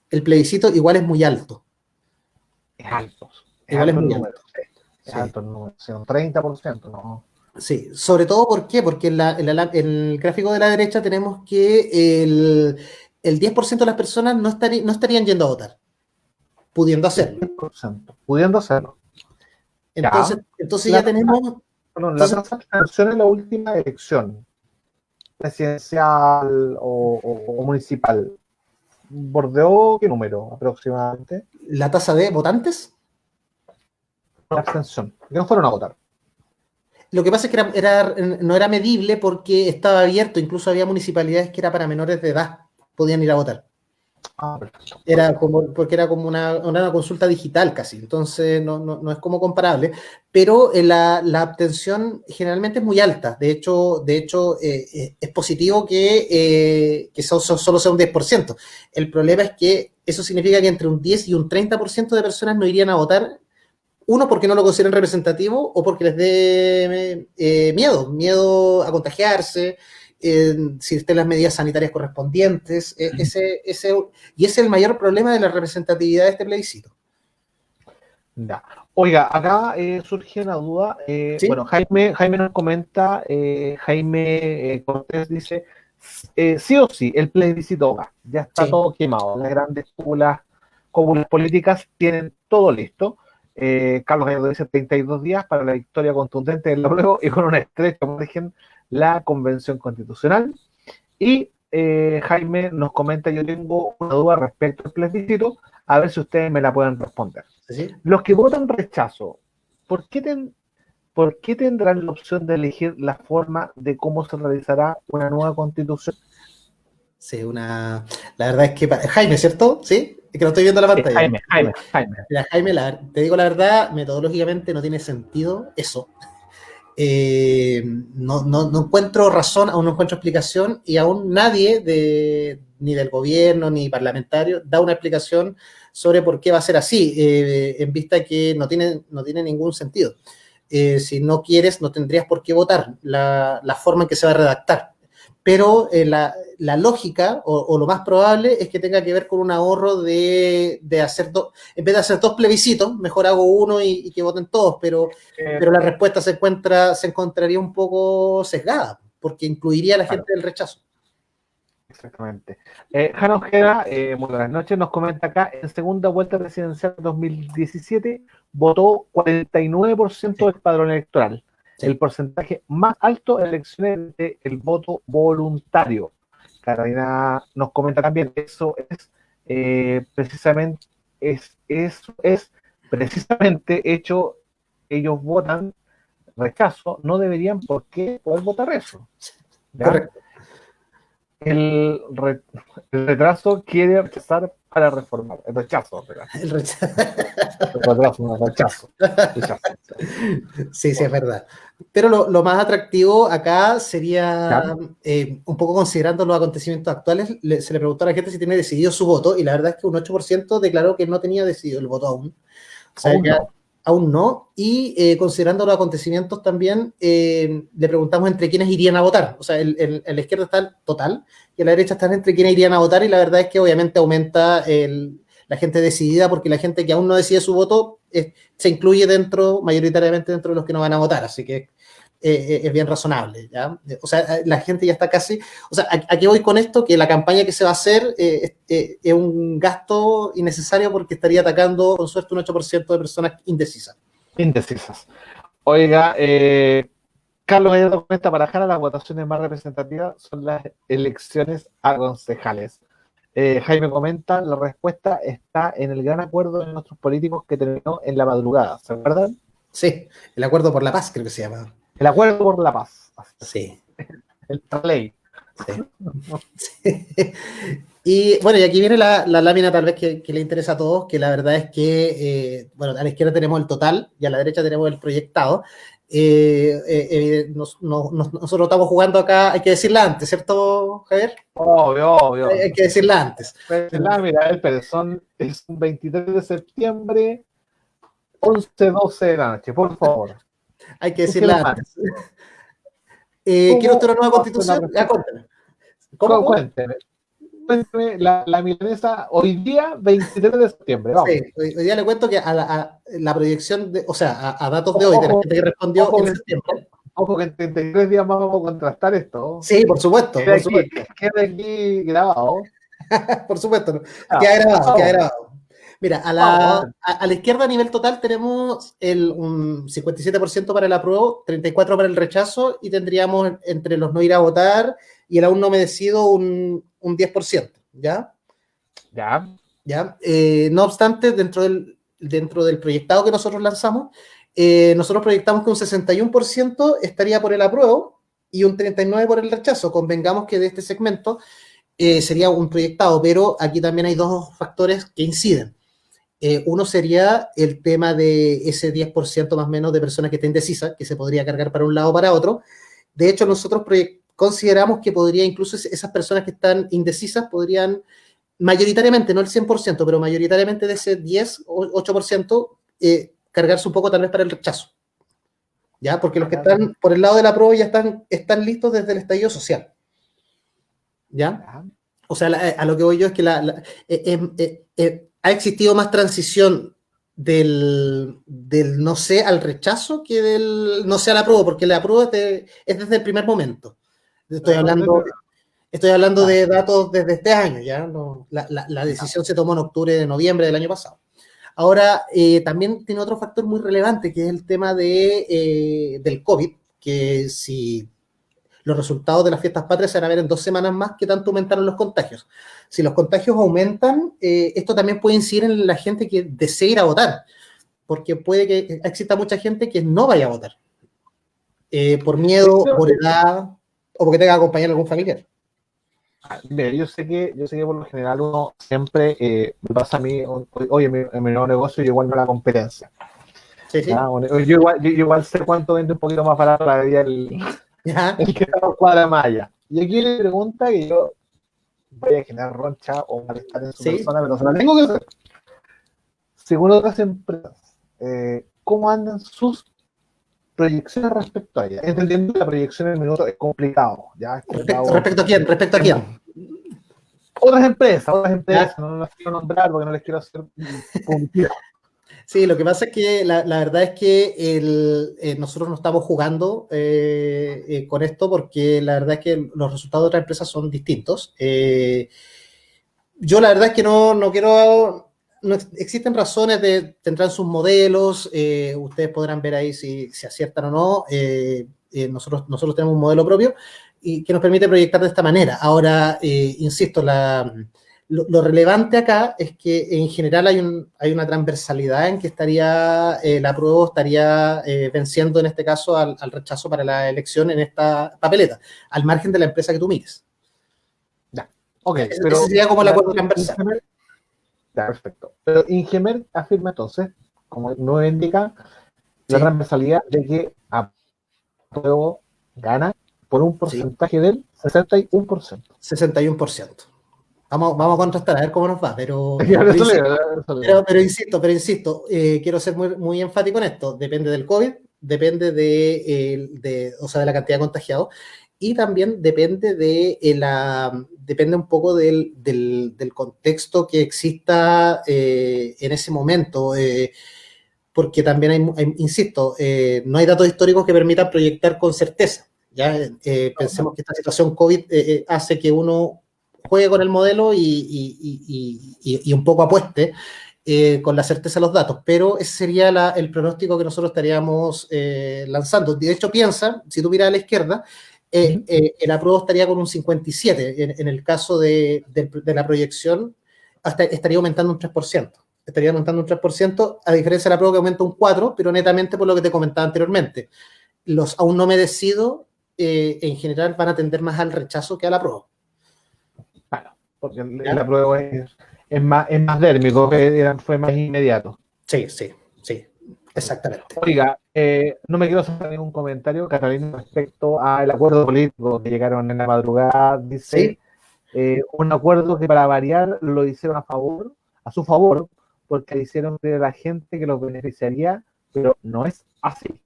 [SPEAKER 2] plebiscito igual es muy alto.
[SPEAKER 1] Es alto.
[SPEAKER 2] Igual es muy alto.
[SPEAKER 1] Es alto el número, un 30%, ¿no?
[SPEAKER 2] Sí, sobre todo ¿por qué? Porque en el gráfico de la derecha tenemos que el 10% de las personas no estarían yendo a votar, pudiendo hacerlo.
[SPEAKER 1] 10%, pudiendo hacerlo.
[SPEAKER 2] Entonces ya tenemos...
[SPEAKER 1] la tasa de abstención en la última elección presidencial o municipal, ¿bordeó qué número aproximadamente?
[SPEAKER 2] ¿La tasa de votantes?
[SPEAKER 1] La abstención, que no fueron a votar.
[SPEAKER 2] Lo que pasa es que no era medible porque estaba abierto, incluso había municipalidades que era para menores de edad, podían ir a votar.
[SPEAKER 1] Perfecto.
[SPEAKER 2] Porque era como una consulta digital casi, entonces no es como comparable, pero la abstención generalmente es muy alta. De hecho es positivo que solo sea un 10%. El problema es que eso significa que entre un 10 y un 30% de personas no irían a votar. Uno, porque no lo consideran representativo, o porque les dé miedo a contagiarse, si estén las medidas sanitarias correspondientes. Y ese es el mayor problema de la representatividad de este plebiscito.
[SPEAKER 1] Ya. Oiga, acá surge una duda.
[SPEAKER 2] ¿Sí?
[SPEAKER 1] Bueno, Jaime nos comenta, Jaime Cortés dice, sí o sí, el plebiscito va, ya está todo quemado. Las grandes cúpulas políticas tienen todo listo. Carlos Gallardo dice 32 días para la victoria contundente del apruebo y con una estrecha margen la convención constitucional. Y Jaime nos comenta, yo tengo una duda respecto al plebiscito, a ver si ustedes me la pueden responder.
[SPEAKER 2] ¿Sí?
[SPEAKER 1] Los que votan rechazo, ¿por qué, ¿por qué tendrán la opción de elegir la forma de cómo se realizará una nueva constitución?
[SPEAKER 2] Sí, la verdad es que, Jaime, ¿cierto? ¿Sí? Es que lo estoy viendo en la pantalla.
[SPEAKER 1] Jaime.
[SPEAKER 2] Mira, Jaime, te digo la verdad, metodológicamente no tiene sentido eso. No encuentro razón, aún no encuentro explicación y aún nadie ni del gobierno ni parlamentario da una explicación sobre por qué va a ser así, en vista que no tiene ningún sentido. Si no quieres, no tendrías por qué votar la forma en que se va a redactar. Pero la lógica o lo más probable es que tenga que ver con un ahorro de hacer en vez de hacer dos plebiscitos, mejor hago uno y que voten todos, pero la respuesta se encontraría un poco sesgada, porque incluiría a la gente del rechazo.
[SPEAKER 1] Exactamente. Jano Ojeda, muy buenas noches, nos comenta acá, en segunda vuelta presidencial 2017 votó 49% del padrón electoral,
[SPEAKER 2] Sí.
[SPEAKER 1] el porcentaje más alto en elecciones del voto voluntario. Carolina nos comenta también, eso es precisamente, eso es precisamente hecho, ellos votan rechazo, no deberían por qué poder votar eso. ¿Ya?
[SPEAKER 2] Correcto.
[SPEAKER 1] El, re, el retraso quiere rechazar para reformar. El rechazo,
[SPEAKER 2] El rechazo.
[SPEAKER 1] el retraso, no, rechazo.
[SPEAKER 2] Sí, sí, es verdad. Pero lo más atractivo acá sería,
[SPEAKER 1] ¿Ya?
[SPEAKER 2] un poco considerando los acontecimientos actuales, se le preguntó a la gente si tiene decidido su voto y la verdad es que un 8% declaró que no tenía decidido el voto aún. O sea,
[SPEAKER 1] Aún no.
[SPEAKER 2] aún no. Y considerando los acontecimientos también, le preguntamos entre quiénes irían a votar. O sea, en la izquierda está el total y a la derecha están entre quiénes irían a votar y la verdad es que obviamente aumenta la gente decidida porque la gente que aún no decide su voto se incluye mayoritariamente dentro de los que no van a votar. Así que es bien razonable, ¿ya? O sea, la gente ya está casi... O sea, aquí voy con esto, que la campaña que se va a hacer es un gasto innecesario porque estaría atacando, con suerte, un 8% de personas indecisas.
[SPEAKER 1] Indecisas. Oiga, Carlos Gallardo comenta, para Jara las votaciones más representativas son las elecciones a concejales. Jaime comenta, la respuesta está en el gran acuerdo de nuestros políticos que terminó en la madrugada. ¿Se acuerdan?
[SPEAKER 2] Sí, el acuerdo por la paz creo que se llama.
[SPEAKER 1] El acuerdo por la paz.
[SPEAKER 2] Sí.
[SPEAKER 1] El ley.
[SPEAKER 2] Sí. Sí. Y bueno, y aquí viene la lámina tal vez que le interesa a todos, que la verdad es que, bueno, a la izquierda tenemos el total y a la derecha tenemos el proyectado. Nosotros estamos jugando acá, hay que decirla antes, ¿cierto, Javier?
[SPEAKER 1] Obvio.
[SPEAKER 2] Hay que decirla antes.
[SPEAKER 1] Pero, mira, es un 23 de septiembre, 11:12 de la noche, por favor.
[SPEAKER 2] Hay que decirla antes. ¿Quiere usted una nueva constitución? Ya, cuénteme. ¿Cómo?
[SPEAKER 1] Cuénteme la milanesa hoy día, 23 de septiembre. Vamos.
[SPEAKER 2] Sí, hoy día le cuento que a la proyección, o sea, a datos de hoy, de la gente que respondió en septiembre.
[SPEAKER 1] Ojo que en 33 días más vamos a contrastar esto.
[SPEAKER 2] Sí, por supuesto.
[SPEAKER 1] Queda aquí grabado.
[SPEAKER 2] Por supuesto, queda grabado. Mira, a la izquierda a nivel total tenemos un 57% para el apruebo, 34% para el rechazo y tendríamos entre los no ir a votar y el aún no me decido un 10%, ¿ya? ¿Ya? No obstante, dentro del proyectado que nosotros lanzamos, nosotros proyectamos que un 61% estaría por el apruebo y un 39% por el rechazo. Convengamos que de este segmento sería un proyectado, pero aquí también hay dos factores que inciden. Uno sería el tema de ese 10% más o menos de personas que estén indecisas, que se podría cargar para un lado o para otro. De hecho, nosotros consideramos que podría, incluso esas personas que están indecisas, podrían mayoritariamente, no el 100%, pero mayoritariamente de ese 10 o 8%, cargarse un poco tal vez para el rechazo. ¿Ya? Porque los que están por el lado de la prueba ya están listos desde el estallido social. ¿Ya? O sea, a lo que voy yo es que ha existido más transición del no sé al rechazo que del no sé a la prueba, porque la prueba es desde el primer momento. Estoy hablando de datos desde este año, ¿ya? No, la decisión se tomó en octubre de noviembre del año pasado. Ahora, también tiene otro factor muy relevante, que es el tema del COVID, que si los resultados de las fiestas patrias se van a ver en 2 semanas más que tanto aumentaron los contagios. Si los contagios aumentan, esto también puede incidir en la gente que desee ir a votar, porque puede que exista mucha gente que no vaya a votar, por miedo, por edad, o porque tenga que acompañar a algún familiar.
[SPEAKER 1] Mira, yo sé que por lo general uno siempre me pasa a mí, oye, en mi nuevo negocio yo igual no la competencia.
[SPEAKER 2] Sí, sí.
[SPEAKER 1] Yo igual sé cuánto vende un poquito más barato la bebida el que está por cuadra malla. Y aquí le pregunta que yo vaya a generar roncha o malestar en su persona, pero se la tengo que hacer. Según otras empresas, ¿cómo andan sus proyecciones respecto a ella? Entendiendo que la proyección en el minuto es complicado. ¿Ya? Es complicado.
[SPEAKER 2] ¿Respecto a quién? ¿Respecto a quién?
[SPEAKER 1] Otras empresas, no las quiero nombrar porque no les quiero hacer publicidad.
[SPEAKER 2] Sí, lo que pasa es que la verdad es que nosotros no estamos jugando con esto porque la verdad es que los resultados de otras empresas son distintos. Yo la verdad es que no quiero, no existen razones tendrán sus modelos, ustedes podrán ver ahí si aciertan o no. Nosotros tenemos un modelo propio y que nos permite proyectar de esta manera. Ahora, insisto, lo relevante acá es que en general hay una transversalidad en que la apruebo estaría venciendo en este caso al rechazo para la elección en esta papeleta, al margen de la empresa que tú mires.
[SPEAKER 1] Ya, ok.
[SPEAKER 2] Pero ese sería como el acuerdo transversal.
[SPEAKER 1] Ya, perfecto. Pero Ingemer afirma entonces, como no indica, la transversalidad de que apruebo gana por un porcentaje del 61%.
[SPEAKER 2] 61%. Vamos a contrastar, a ver cómo nos va, pero insisto, quiero ser muy, muy enfático en esto. Depende del COVID, depende de la cantidad de contagiados y también depende depende un poco del contexto que exista en ese momento, porque también insisto, no hay datos históricos que permitan proyectar con certeza. ¿Ya? Pensemos que esta situación COVID hace que uno juegue con el modelo y un poco apueste con la certeza de los datos, pero ese sería el pronóstico que nosotros estaríamos lanzando. De hecho, piensa, si tú miras a la izquierda, el apruebo estaría con un 57%, en el caso de la proyección, estaría aumentando un 3%. Estaría aumentando un 3%, a diferencia del apruebo que aumenta un 4%, pero netamente por lo que te comentaba anteriormente. Los aún no me decido, en general, van a tender más al rechazo que al apruebo.
[SPEAKER 1] Claro, porque el apruebo es más dérmico, fue más inmediato.
[SPEAKER 2] Sí, exactamente.
[SPEAKER 1] Oiga, no me quiero hacer ningún comentario, Catalina, respecto al acuerdo político que llegaron en la madrugada. Dice, un acuerdo que para variar lo hicieron a su favor, porque hicieron creer a la gente que los beneficiaría, pero no es así.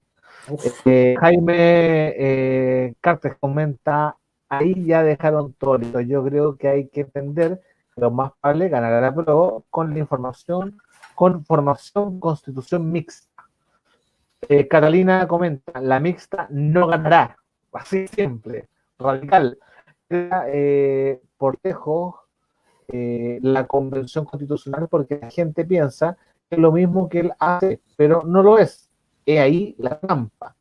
[SPEAKER 1] Jaime Cartes comenta, ahí ya dejaron todo listo. Yo creo que hay que entender que lo más probable ganará la prueba con formación constitución mixta. Catalina comenta, la mixta no ganará, así simple, radical. Por lejos la convención constitucional porque la gente piensa que es lo mismo que él hace, pero no lo es. Es ahí la trampa.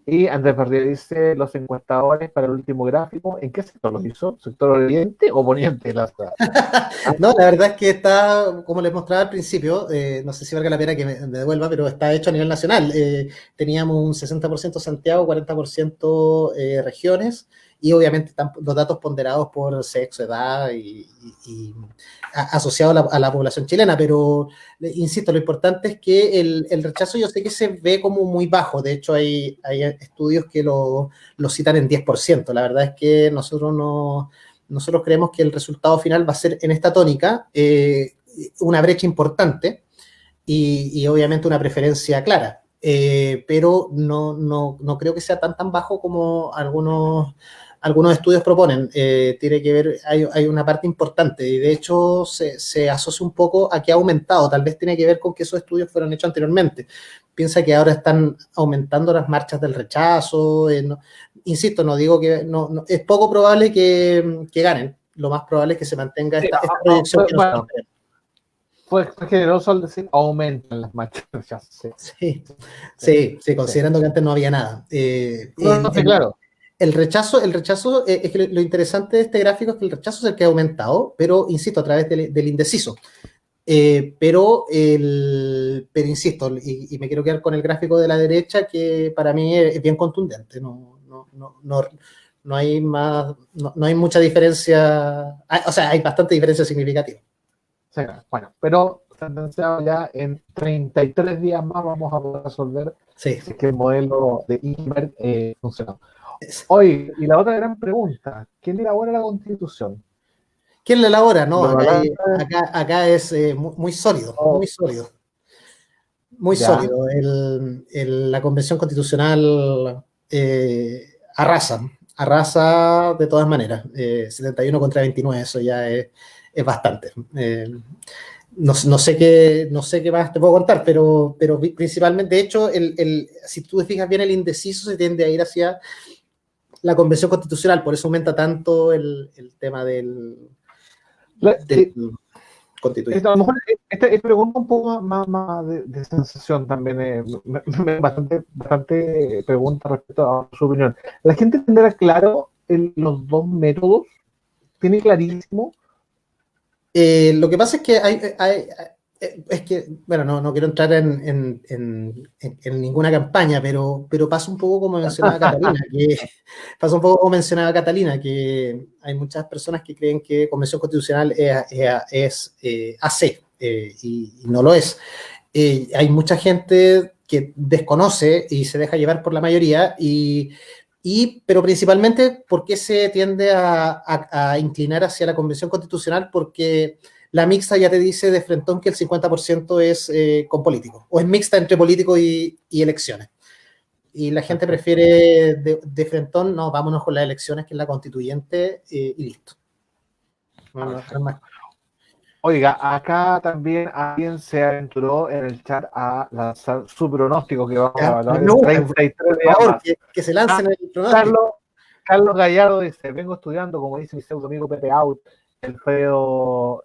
[SPEAKER 1] Y Andrés Verdier dice, los encuestadores para el último gráfico, ¿en qué sector los hizo? ¿Sector oriente o poniente?
[SPEAKER 2] No, la verdad es que está, como les mostraba al principio, no sé si valga la pena que me devuelva, pero está hecho a nivel nacional. Teníamos un 60% Santiago, 40% regiones, y obviamente están los datos ponderados por sexo, edad y asociados a la población chilena, pero insisto, lo importante es que el rechazo yo sé que se ve como muy bajo. De hecho hay estudios que lo citan en 10%. La verdad es que nosotros creemos que el resultado final va a ser en esta tónica, una brecha importante y obviamente una preferencia clara, pero no creo que sea tan bajo como algunos estudios proponen. Tiene que ver, hay una parte importante y de hecho se asocia un poco a que ha aumentado. Tal vez tiene que ver con que esos estudios fueron hechos anteriormente. Piensa que ahora están aumentando las marchas del rechazo. Insisto, no digo que es poco probable que ganen. Lo más probable es que se mantenga esta proyección que nosotros tenemos.
[SPEAKER 1] Fue generoso al decir aumentan las marchas.
[SPEAKER 2] Sí, considerando que antes no había nada.
[SPEAKER 1] Claro.
[SPEAKER 2] El rechazo es que lo interesante de este gráfico es que el rechazo es el que ha aumentado, pero insisto, a través del indeciso. Pero insisto, y me quiero quedar con el gráfico de la derecha, que para mí es bien contundente. No hay más, no hay mucha diferencia, o sea, hay bastante diferencia significativa.
[SPEAKER 1] Sí, bueno, pero sentenciado ya en 33 días más vamos a poder resolver
[SPEAKER 2] Sí.
[SPEAKER 1] si es que el modelo de Iber funciona. Hoy, y la otra gran pregunta, ¿quién elabora la Constitución?
[SPEAKER 2] ¿Quién la elabora? No,
[SPEAKER 1] ¿Lo
[SPEAKER 2] acá es muy sólido, muy sólido. Muy
[SPEAKER 1] ya,
[SPEAKER 2] sólido. La Convención Constitucional arrasa de todas maneras. 71 contra 29, eso ya es bastante. No sé qué más te puedo contar, pero principalmente, de hecho, si tú te fijas bien, el indeciso se tiende a ir hacia la Convención Constitucional, por eso aumenta tanto el tema del constituyente.
[SPEAKER 1] a lo mejor esta pregunta un poco más de sensación también, bastante pregunta respecto a su opinión. ¿La gente tendrá claro los dos métodos? ¿Tiene clarísimo?
[SPEAKER 2] Lo que pasa es que bueno, no quiero entrar en ninguna campaña, pero pasa un poco como mencionaba Catalina, que hay muchas personas que creen que Convención Constitucional es AC, y no lo es. Hay mucha gente que desconoce y se deja llevar por la mayoría, pero principalmente, ¿por qué se tiende a inclinar hacia la Convención Constitucional? Porque la mixta ya te dice de frentón que el 50% es con políticos, o es mixta entre políticos y elecciones. Y la gente prefiere de frentón, no, vámonos con las elecciones, que es la constituyente, y listo. No es más.
[SPEAKER 1] Oiga, acá también alguien se aventuró en el chat a lanzar su pronóstico que vamos a evaluar en 33 días más.
[SPEAKER 2] Que se lancen el pronóstico.
[SPEAKER 1] Carlos Gallardo dice, vengo estudiando, como dice mi pseudo amigo Pepe Out, el feo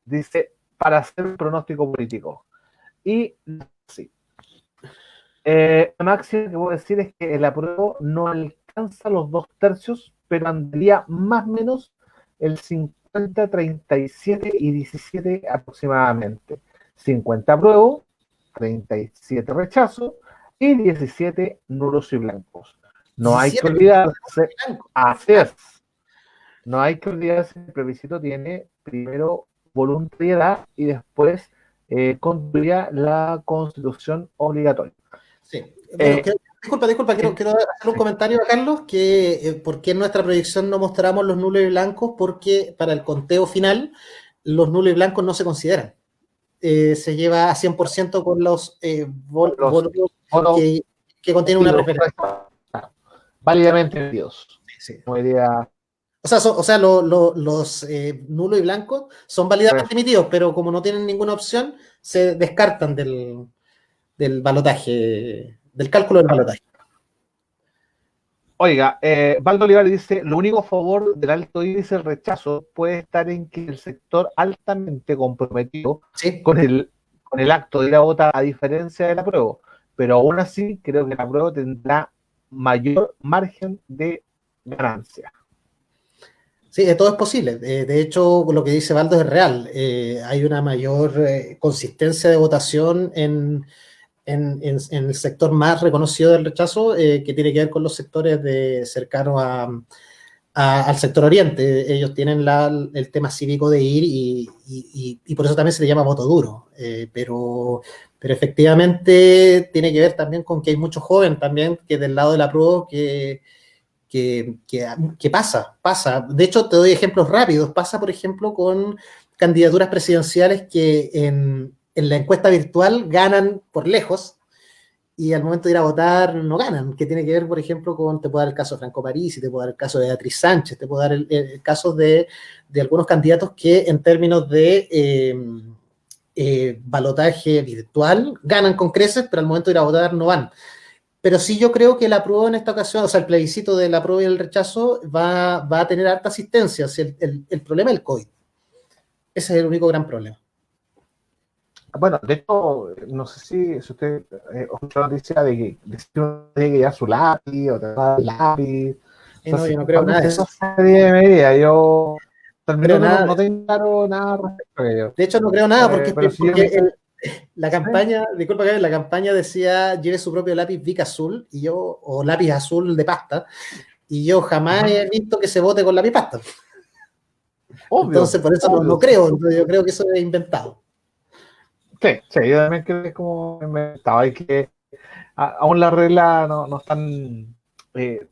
[SPEAKER 1] dice, para hacer un pronóstico político. Y sí. La máxima que puedo decir es que el apruebo no alcanza los 2/3, pero andaría más o menos el 50, 37 y 17 aproximadamente. 50 apruebo, 37 rechazo y 17 nulos y blancos. No hay que olvidarse, así es. No hay que olvidarse que el plebiscito tiene primero voluntariedad y después construya la constitución obligatoria.
[SPEAKER 2] Sí. Bueno, disculpa, quiero hacer un comentario a Carlos, que por qué en nuestra proyección no mostramos los nulos y blancos, porque para el conteo final los nulos y blancos no se consideran. Se lleva a 100% con los votos que contienen una preferencia.
[SPEAKER 1] Válidamente emitidos.
[SPEAKER 2] Sí.
[SPEAKER 1] O
[SPEAKER 2] sea, los nulos y blancos son válidamente emitidos, pero como no tienen ninguna opción, se descartan del balotaje, del cálculo del balotaje.
[SPEAKER 1] Oiga, Valdo Olivares dice, lo único a favor del alto índice del rechazo puede estar en que el sector altamente comprometido con el acto de ir a votar, a diferencia del apruebo, pero aún así creo que el apruebo tendrá mayor margen de ganancia.
[SPEAKER 2] Sí, todo es posible. De hecho, lo que dice Valdo es real. Hay una mayor consistencia de votación en el sector más reconocido del rechazo, que tiene que ver con los sectores cercanos al sector oriente. Ellos tienen el tema cívico de ir y por eso también se le llama voto duro. Pero efectivamente tiene que ver también con que hay muchos jóvenes también que del lado del apruebo que pasa. De hecho, te doy ejemplos rápidos. Pasa, por ejemplo, con candidaturas presidenciales que en la encuesta virtual ganan por lejos y al momento de ir a votar no ganan, que tiene que ver, por ejemplo, te puedo dar el caso de Franco Parisi, te puedo dar el caso de Beatriz Sánchez, te puedo dar el caso de algunos candidatos que en términos de balotaje virtual ganan con creces, pero al momento de ir a votar no van. Pero sí, yo creo que el apruebo en esta ocasión, o sea, el plebiscito del apruebo y el rechazo va a tener harta asistencia. El problema es el COVID. Ese es el único gran problema.
[SPEAKER 1] Bueno, de hecho, no sé si usted escuchó la noticia de que uno tiene que llevar su lápiz o te va el lápiz. O sea,
[SPEAKER 2] No,
[SPEAKER 1] se
[SPEAKER 2] yo no
[SPEAKER 1] están
[SPEAKER 2] creo nada
[SPEAKER 1] tomando
[SPEAKER 2] de
[SPEAKER 1] esa
[SPEAKER 2] eso.
[SPEAKER 1] serie de medidas. Yo, al
[SPEAKER 2] No creo
[SPEAKER 1] minuto,
[SPEAKER 2] nada.
[SPEAKER 1] no tengo claro nada respecto a ello.
[SPEAKER 2] De hecho, no creo nada porque,
[SPEAKER 1] Pero si yo
[SPEAKER 2] porque
[SPEAKER 1] me sé,
[SPEAKER 2] la
[SPEAKER 1] sí,
[SPEAKER 2] campaña, disculpa que la campaña decía lleve su propio lápiz Bic azul y yo, o lápiz azul de pasta, y yo jamás
[SPEAKER 1] ajá,
[SPEAKER 2] he visto que se vote con lápiz pasta. Entonces,
[SPEAKER 1] obvio,
[SPEAKER 2] por eso
[SPEAKER 1] obvio.
[SPEAKER 2] no creo, entonces, yo creo que eso es inventado.
[SPEAKER 1] Sí, sí, yo también creo que es como inventado. Hay que, aún las reglas no están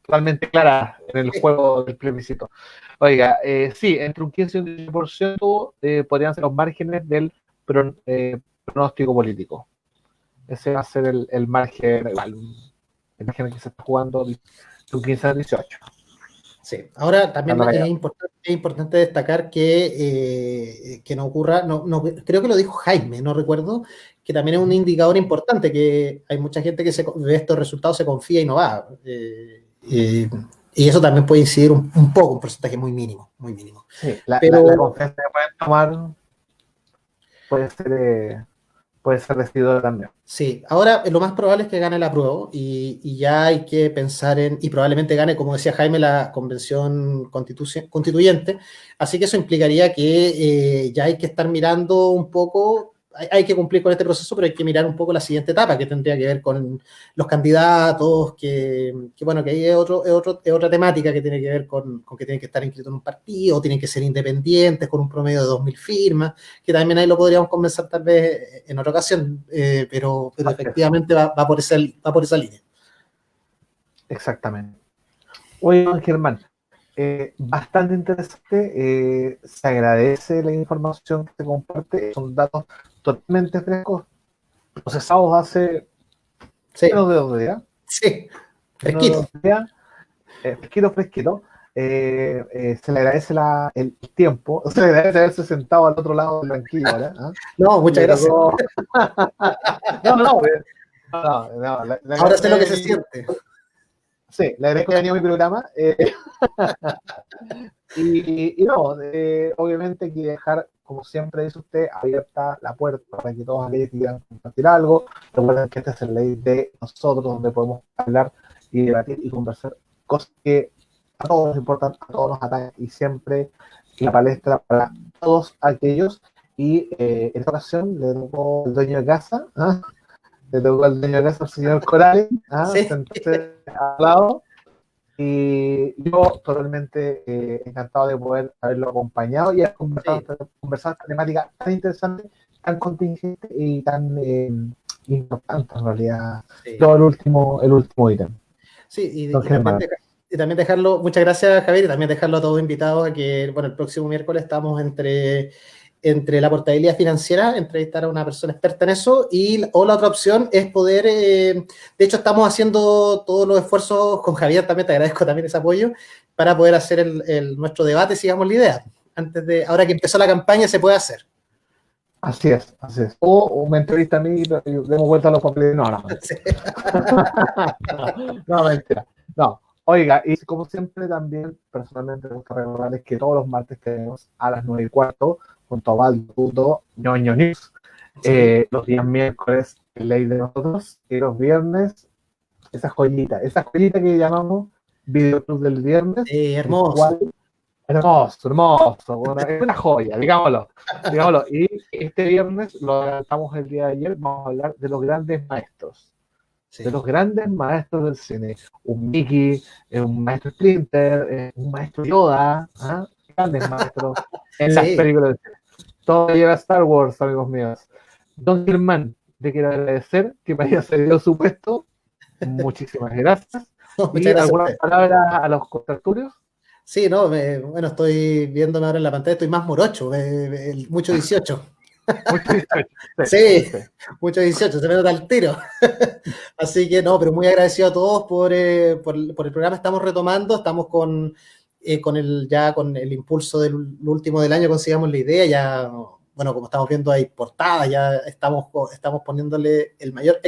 [SPEAKER 1] totalmente claras en el
[SPEAKER 2] Sí,
[SPEAKER 1] juego del plebiscito. Oiga, sí, entre un 15 y un 18% podrían ser los márgenes del pronóstico político. Ese va a ser el margen, igual, el margen que se está jugando de un 15 al 18.
[SPEAKER 2] sí. Ahora también
[SPEAKER 1] Dando la llave.
[SPEAKER 2] es importante destacar que no ocurra, creo que lo dijo Jaime, no recuerdo, que también es un indicador importante, que hay mucha gente que ve estos resultados, se confía y no va. Y eso también puede incidir un poco, un porcentaje muy mínimo, muy mínimo.
[SPEAKER 1] Sí, la
[SPEAKER 2] Pero
[SPEAKER 1] confianza que pueden tomar puede ser, puede ser decidora también.
[SPEAKER 2] sí, ahora lo más probable es que gane la prueba y ya hay que pensar y probablemente gane, como decía Jaime, la convención constituyente. Así que eso implicaría que ya hay que estar mirando un poco, hay que cumplir con este proceso, pero hay que mirar un poco la siguiente etapa, que tendría que ver con los candidatos, que bueno, que ahí es otra temática que tiene que ver con que tienen que estar inscritos en un partido, tienen que ser independientes, con un promedio de 2.000 firmas, que también ahí lo podríamos conversar tal vez en otra ocasión, pero
[SPEAKER 1] Así es,
[SPEAKER 2] efectivamente va por esa línea.
[SPEAKER 1] exactamente. Oye, Germán, bastante interesante. Se agradece la información que se comparte. Son datos totalmente frescos, procesados hace
[SPEAKER 2] Sí,
[SPEAKER 1] menos de 2 días.
[SPEAKER 2] sí,
[SPEAKER 1] Menos de
[SPEAKER 2] fresquito.
[SPEAKER 1] 2 días, fresquito, fresquito. Se le agradece el tiempo, se le agradece haberse sentado al otro lado del banquillo ahora. ¿Ah?
[SPEAKER 2] No, muchas
[SPEAKER 1] Le
[SPEAKER 2] gracias.
[SPEAKER 1] tocó. No, no, no, le
[SPEAKER 2] Ahora
[SPEAKER 1] agradezco
[SPEAKER 2] sé
[SPEAKER 1] que
[SPEAKER 2] lo que
[SPEAKER 1] haya
[SPEAKER 2] se
[SPEAKER 1] venido.
[SPEAKER 2] siente.
[SPEAKER 1] Sí, le agradezco que haya venido a mi programa. Y no, obviamente hay que dejar, como siempre dice usted, abierta la puerta para que todos aquellos que quieran compartir algo. Recuerden que esta es la ley de nosotros, donde podemos hablar y debatir y conversar cosas que a todos nos importan, a todos nos atacan y siempre la palestra para todos aquellos. Y en esta ocasión le tocó el dueño de casa, ¿ah? Le tocó al dueño de casa, el señor Corales, ¿ah?
[SPEAKER 2] Sí,
[SPEAKER 1] Sentarse al lado. Y yo totalmente encantado de poder haberlo acompañado y haber
[SPEAKER 2] sí,
[SPEAKER 1] conversado esta temática tan interesante, tan contingente y tan importante en realidad.
[SPEAKER 2] sí.
[SPEAKER 1] Todo el último ítem.
[SPEAKER 2] Sí,
[SPEAKER 1] Don Germán.
[SPEAKER 2] y también dejarlo, muchas gracias Javier, y también dejarlo a todos invitados a que, bueno, el próximo miércoles estamos entre la portabilidad financiera, entrevistar a una persona experta en eso, o la otra opción es poder, de hecho estamos haciendo todos los esfuerzos con Javier, también te agradezco también ese apoyo, para poder hacer nuestro debate, sigamos la idea. Ahora que empezó la campaña se puede hacer.
[SPEAKER 1] Así es, así es. O me entrevista a mí y demos vuelta a los papeles. No, no,
[SPEAKER 2] Sí,
[SPEAKER 1] no, mentira. No. Oiga, y como siempre también, personalmente me gusta recordarles que todos los martes tenemos a las 9:15, junto a Baldudo, ñoño News.
[SPEAKER 2] sí,
[SPEAKER 1] Los días miércoles, Ley de Nosotros, y los viernes, esa joyita que llamamos Videoclub del Viernes, el
[SPEAKER 2] hermoso.
[SPEAKER 1] cual, hermoso, hermoso, es una joya, digámoslo. Y este viernes, lo adelantamos el día de ayer, vamos a hablar de los grandes maestros, de
[SPEAKER 2] Sí,
[SPEAKER 1] los grandes maestros del cine. Un Mickey, un maestro Splinter, un maestro Yoda, ¿ah? Grandes maestros en las
[SPEAKER 2] sí.
[SPEAKER 1] películas del cine. Todo lleva a Star Wars, amigos míos. Don Germán, te quiero agradecer que me haya cedido su puesto. Muchísimas gracias.
[SPEAKER 2] Muchas
[SPEAKER 1] ¿Y
[SPEAKER 2] gracias a
[SPEAKER 1] algunas
[SPEAKER 2] usted.
[SPEAKER 1] palabras a los contertulios?
[SPEAKER 2] Sí, no, bueno, estoy viéndome ahora en la pantalla, estoy más morocho, mucho 18.
[SPEAKER 1] Muchas gracias. Sí, sí,
[SPEAKER 2] Sí,
[SPEAKER 1] sí.
[SPEAKER 2] mucho 18, se me nota el tiro. Así que no, pero muy agradecido a todos por el programa. Estamos retomando, estamos con el impulso del último del año, consigamos la idea. Ya, bueno, como estamos viendo, hay portadas, ya estamos poniéndole el mayor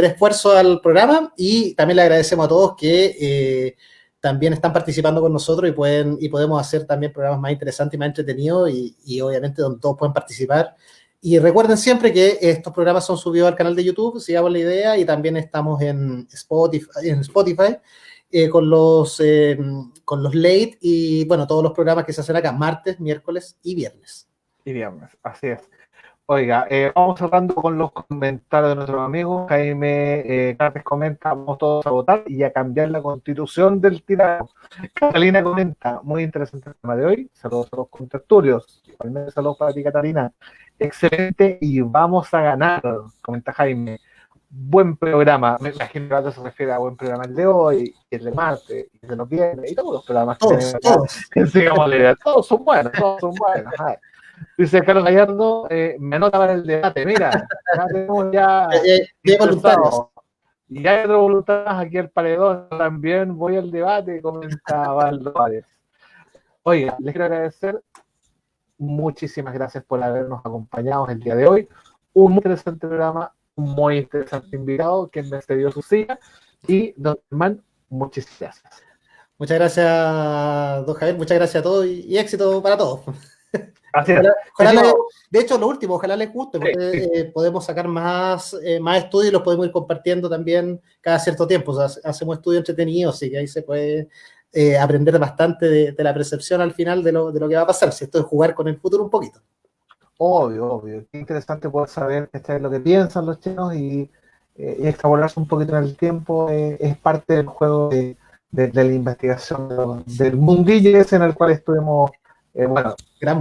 [SPEAKER 2] esfuerzo al programa y también le agradecemos a todos que también están participando con nosotros y podemos hacer también programas más interesantes y más entretenidos y obviamente donde todos pueden participar Y recuerden siempre que estos programas son subidos al canal de YouTube, sigamos la idea, y también estamos en Spotify con los late y, bueno, todos los programas que se hacen acá, martes, miércoles y viernes.
[SPEAKER 1] Y viernes, así es. Oiga, vamos cerrando con los comentarios de nuestros amigos. Jaime Cartes comenta, vamos todos a votar y a cambiar la constitución del tirano. Catalina comenta, muy interesante el tema de hoy. Saludos a los contertulios. Igualmente saludos para ti, Catalina. Excelente y vamos a ganar, comenta Jaime. Buen programa. Me imagino que se refiere a buen programa el de hoy, el de martes, el de los viernes y todos los programas que tenemos acá. Todos son buenos, todos son buenos. Ay. Dice Carlos Gallardo, me anota para el debate. Mira, ya tenemos ya
[SPEAKER 2] voluntarios.
[SPEAKER 1] Y hay otros voluntarios aquí al paredón. También voy al debate, comenta Valdo Párez. Oiga, les quiero agradecer. Muchísimas gracias por habernos acompañado el día de hoy. Un muy interesante programa, un muy interesante invitado que me cedió su silla. Y don Germán, muchísimas gracias.
[SPEAKER 2] Muchas gracias, don Javier. Muchas gracias a todos y éxito para todos.
[SPEAKER 1] Así es.
[SPEAKER 2] De hecho, lo último, ojalá les guste, porque podemos sacar más estudios y los podemos ir compartiendo también cada cierto tiempo. O sea, hacemos estudios entretenidos, así que ahí se puede aprender bastante de la percepción al final de lo que va a pasar. Si esto es jugar con el futuro un poquito.
[SPEAKER 1] Obvio. Qué interesante poder saber qué es lo que piensan los chinos y extrapolarse un poquito en el tiempo. Es parte del juego de la investigación, del mundillo ese en el cual estuvimos. Bueno,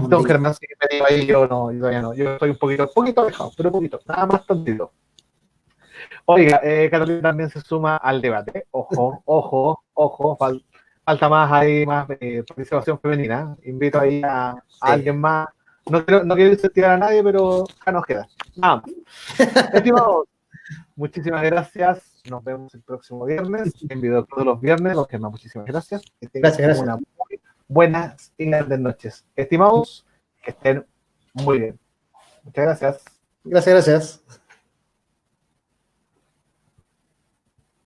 [SPEAKER 1] don Germán sí que me dijo ahí, yo todavía no, yo estoy un poquito alejado, pero poquito, nada más tantito. Oiga, Catalina también se suma al debate. Ojo, falta más ahí, más participación femenina. Invito ahí a alguien más. No quiero incentivar a nadie, pero acá nos queda. Nada más. Estimados, muchísimas gracias. Nos vemos el próximo viernes en Video todos los viernes. Don Germán, muchísimas gracias. Que tengan una muy buenas y grandes noches. Estimados, que estén muy bien. Muchas gracias.
[SPEAKER 2] Gracias.